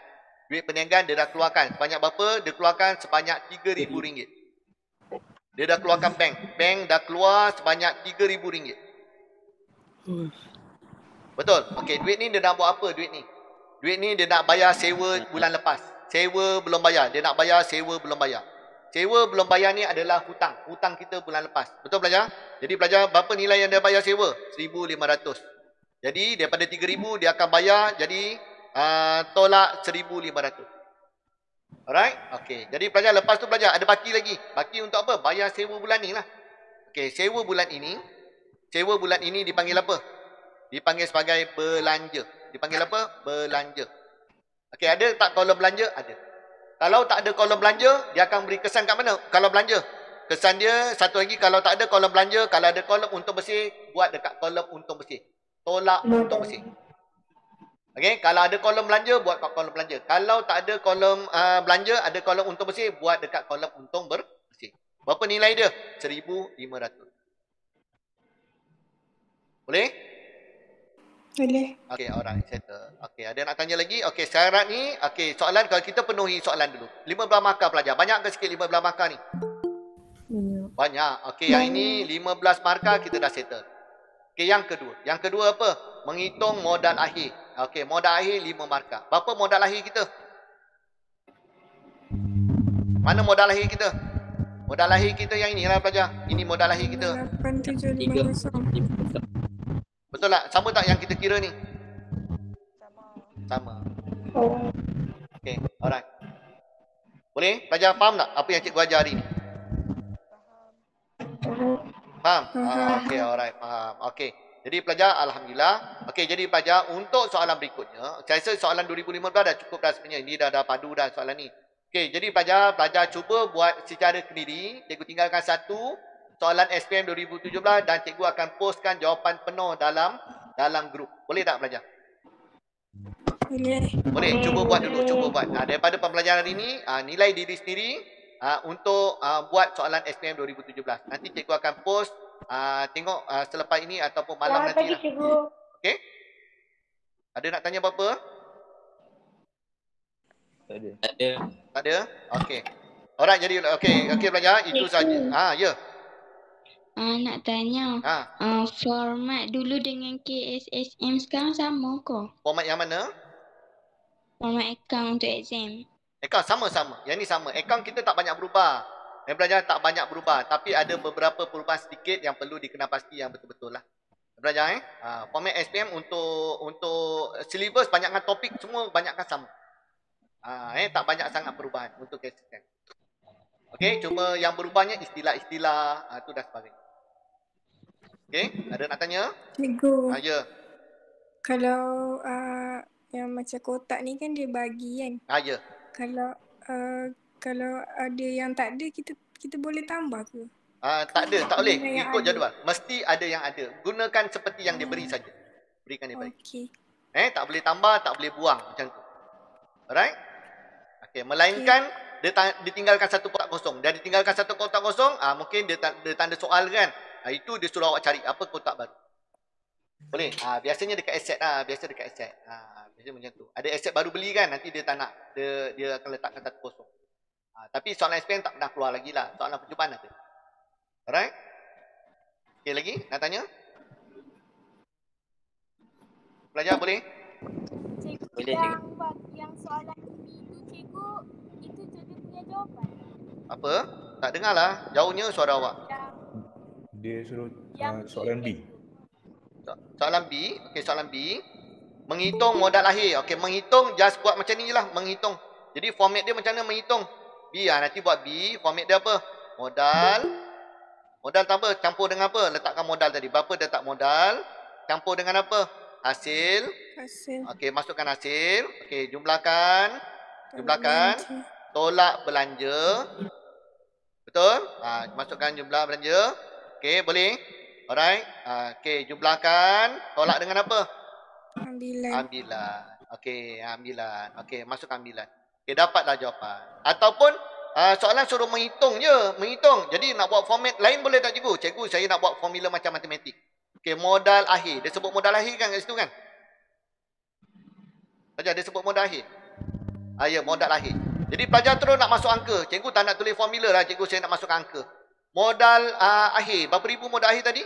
[SPEAKER 1] Duit perniagaan dia dah keluarkan. Sebanyak berapa? Dia keluarkan sebanyak RM3,000. Dia dah keluarkan bank. Bank dah keluar sebanyak RM3,000. Betul? Okey, duit ni dia nak buat apa duit ni? Duit ni dia nak bayar sewa bulan lepas. Sewa belum bayar. Dia nak bayar sewa belum bayar. Sewa belum bayar ni adalah hutang. Hutang kita bulan lepas. Betul pelajar? Jadi pelajar, berapa nilai yang dia bayar sewa? 1,500. Jadi daripada 3,000 dia akan bayar jadi tolak 1,500. Alright? Okey. Jadi pelajar lepas tu pelajar ada baki lagi. Baki untuk apa? Bayar sewa bulan ni lah. Okey, sewa bulan ini. Sewa bulan ini dipanggil apa? Dipanggil sebagai belanja. Dipanggil apa? Belanja. Okey, ada tak kolom belanja? Ada. Kalau tak ada kolom belanja, dia akan beri kesan kat mana? Kalau belanja. Kesan dia satu lagi, kalau tak ada kolom belanja, kalau ada kolom untung bersih, buat dekat kolom untung bersih. Tolak untung bersih. Okey, kalau ada kolom belanja, buat kat kolom belanja. Kalau tak ada kolom belanja, ada kolom untung bersih, buat dekat kolom untung bersih. Berapa nilai dia? 1,500. Boleh?
[SPEAKER 5] Boleh.
[SPEAKER 1] Okey, alright, settle. Okey, ada nak tanya lagi? Okey, syarat ni, okey, soalan kalau kita penuhi soalan dulu. 15 markah pelajar. Banyak ke sikit 15 markah ni? Banyak. Okey, yang ini 15 markah kita dah settle. Okey, yang kedua. Yang kedua apa? Menghitung modal akhir. Okey, modal akhir 5 markah. Berapa modal akhir kita? Mana modal akhir kita? Modal akhir kita yang inilah pelajar. Ini modal akhir kita.
[SPEAKER 5] 8750.
[SPEAKER 1] Betul tak? Sama tak yang kita kira ni? Sama. Okey, alright. Boleh? Pelajar faham tak apa yang cikgu ajar hari ni? Faham? Okey, alright, faham. Okey. Jadi pelajar, alhamdulillah. Okey, jadi pelajar untuk soalan berikutnya, saya rasa soalan 2015 dah cukup dah sebenarnya. Ini dah padu dah soalan ni. Okey, jadi pelajar cuba buat secara sendiri. Cikgu tinggalkan satu soalan SPM 2017 dan cikgu akan postkan jawapan penuh dalam grup. Boleh tak pelajar?
[SPEAKER 5] Boleh.
[SPEAKER 1] Boleh, cuba buat dulu, cuba buat. Daripada pembelajaran hari ini, nilai diri sendiri untuk buat soalan SPM 2017. Nanti cikgu akan post, tengok selepas ini ataupun malam nanti lah. Okey? Ada nak tanya apa-apa?
[SPEAKER 3] Tak ada.
[SPEAKER 7] Tak ada.
[SPEAKER 1] Tak ada? Okey. Alright, jadi okey pelajar, itu saja. Ya.
[SPEAKER 4] Nak tanya, format dulu dengan KSSM sekarang sama ke?
[SPEAKER 1] Format yang mana?
[SPEAKER 4] Format account untuk exam.
[SPEAKER 1] Account sama-sama. Yang ni sama. Account kita tak banyak berubah. Yang belajar tak banyak berubah. Tapi ada beberapa perubahan sedikit yang perlu dikenal pasti yang betul-betul lah. Belajar format SPM untuk syllabus banyakkan topik semua banyakkan sama. Tak banyak sangat perubahan untuk KSSM. Okey, cuma yang berubahnya istilah-istilah tu dah sebagainya. Okey, ada nak tanya?
[SPEAKER 5] Cikgu.
[SPEAKER 1] Ya.
[SPEAKER 5] Kalau yang macam kotak ni kan dia bagi kan?
[SPEAKER 1] Ya.
[SPEAKER 5] Kalau ada yang tak ada, kita boleh tambah ke?
[SPEAKER 1] Tak ada, tak boleh.
[SPEAKER 5] Yang
[SPEAKER 1] Ikut
[SPEAKER 5] ada.
[SPEAKER 1] jadual. Mesti ada yang ada. Gunakan seperti yang diberi saja. Berikan diberi.
[SPEAKER 5] Okey.
[SPEAKER 1] Tak boleh tambah, tak boleh buang macam tu. Alright? Okey, melainkan ditinggalkan satu kotak kosong. Dia ditinggalkan satu kotak kosong, mungkin dia tanda soal kan. Itu dia suruh awak cari apa kotak baru. Boleh? Biasanya dekat aset lah. Biasa dekat aset. Biasa macam tu. Ada aset baru beli kan, nanti dia tak nak. Dia akan letakkan satu kosong. Tapi soalan SPM tak pernah keluar lagi lah. Soalan percubaan ada. Alright? Okey, lagi? Nak tanya? Pelajar boleh?
[SPEAKER 8] Cikgu, yang soalan itu cikgu, itu cikgu punya jawapan.
[SPEAKER 1] Apa? Tak dengar lah. Jauhnya suara awak.
[SPEAKER 6] Dia suruh
[SPEAKER 8] Yang
[SPEAKER 6] soalan B.
[SPEAKER 1] Soalan B. Okey, soalan B. Menghitung modal akhir. Okey, menghitung just buat macam ni je lah. Menghitung. Jadi format dia macam mana menghitung? B lah. Nanti buat B. Format dia apa? Modal. Modal tak apa? Campur dengan apa? Letakkan modal tadi. Berapa dia letak modal? Campur dengan apa? Hasil. Okey, masukkan hasil. Okey, jumlahkan. Tolak belanja. Betul? Masukkan jumlah belanja. Okey, boleh? Alright. Okey, jumlahkan. Tolak dengan apa? Ambilan. Okey, ambilan. Okey, masukkan ambilan. Okey, dapatlah jawapan. Ataupun soalan suruh menghitung je. Menghitung. Jadi nak buat format lain boleh tak cikgu? Cikgu, saya nak buat formula macam matematik. Okey, modal akhir. Dia sebut modal akhir kan kat situ kan? Pelajar, dia sebut modal akhir. Ya, modal akhir. Jadi pelajar terus nak masuk angka. Cikgu tak nak tulis formula lah. Cikgu, saya nak masukkan angka. Modal akhir. Berapa ribu modal akhir tadi?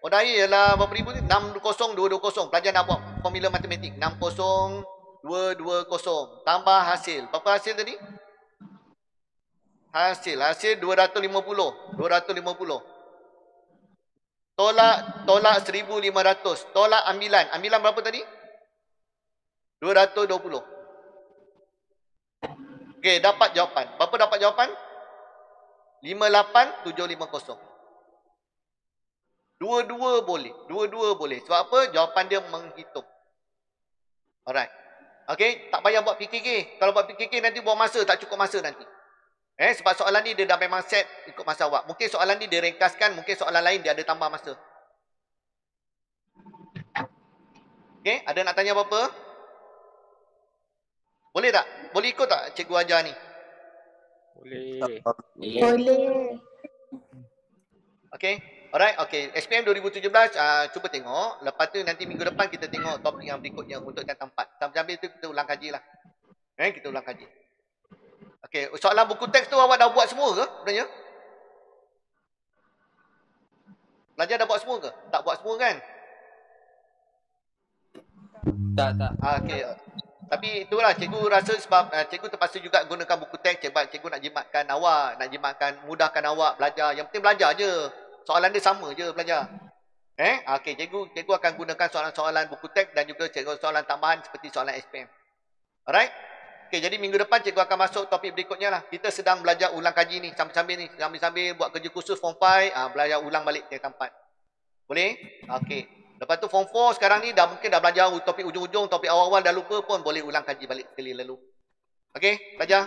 [SPEAKER 1] Modal akhir ialah berapa ribu ni? 60220. Pelajar nak buat formula matematik. 60220. Tambah hasil. Berapa hasil tadi? Hasil 250. 250. Tolak 1,500. Tolak ambilan. Ambilan berapa tadi? 220. Okey, dapat jawapan. Berapa dapat jawapan? 58750. Dua-dua boleh. Dua-dua boleh. Sebab apa? Jawapan dia menghitung. Alright. Okey, tak payah buat PKK. Kalau buat PKK nanti buang masa, tak cukup masa nanti. Sebab soalan ni dia dah memang set ikut masa awak. Mungkin soalan ni dia ringkaskan, mungkin soalan lain dia ada tambah masa. Okey, ada nak tanya apa-apa? Boleh tak? Boleh ikut tak cikgu ajar ni?
[SPEAKER 7] Boleh.
[SPEAKER 8] Boleh.
[SPEAKER 1] Okey. Alright, okey. SPM 2017 cuba tengok. Lepas tu nanti minggu depan kita tengok topik yang berikutnya untuk jangka 4. Sambil itu kita ulang kaji lah. Kita ulang kaji. Okey, soalan buku teks tu awak dah buat semua ke sebenarnya? Pelajar dah buat semua ke? Tak buat semua kan?
[SPEAKER 2] Tak.
[SPEAKER 1] Okey. Tapi itulah cikgu rasa sebab cikgu terpaksa juga gunakan buku teks sebab cikgu nak jimatkan awak, mudahkan awak belajar. Yang penting belajar je. Soalan dia sama je belajar. Okey, cikgu akan gunakan soalan-soalan buku teks dan juga soalan tambahan seperti soalan SPM. Alright? Okey, jadi minggu depan cikgu akan masuk topik berikutnya lah. Kita sedang belajar ulang kaji ni sambil-sambil buat kerja khusus form 5, belajar ulang balik jangka 4. Boleh? Okey. Lepas tu form 4 sekarang ni mungkin dah belajar topik ujung-ujung, topik awal-awal dah lupa pun boleh ulang kaji balik sekali lalu. Okey, belajar.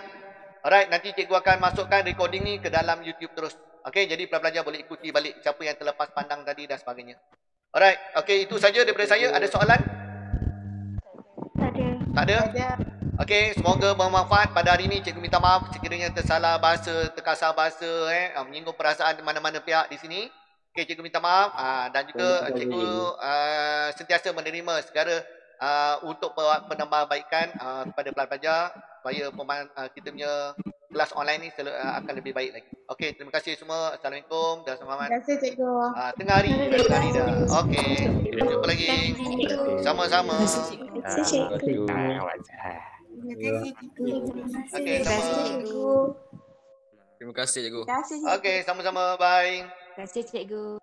[SPEAKER 1] Alright, nanti cikgu akan masukkan recording ni ke dalam YouTube terus. Okey, jadi pelajar boleh ikuti balik siapa yang terlepas pandang tadi dan sebagainya. Alright, okey, itu saja daripada saya. Ada soalan? Tak ada? Okey, semoga bermanfaat pada hari ini. Cikgu minta maaf sekiranya tersalah bahasa, terkasar bahasa, menyinggung perasaan mana-mana pihak di sini. Okey, cikgu minta maaf dan juga cikgu sentiasa menerima segala untuk penambahbaikan kepada pelajar supaya kita punya kelas online ni akan lebih baik lagi. Okey, terima kasih semua. Assalamualaikum dan selamat.
[SPEAKER 8] Terima kasih cikgu.
[SPEAKER 1] Tengah hari dah. Okey, kita jumpa lagi. Sama-sama.
[SPEAKER 5] Terima kasih cikgu.
[SPEAKER 1] Okey, sama.
[SPEAKER 7] Terima kasih cikgu.
[SPEAKER 1] Okey, sama-sama. Bye.
[SPEAKER 4] Terima kasih cikgu.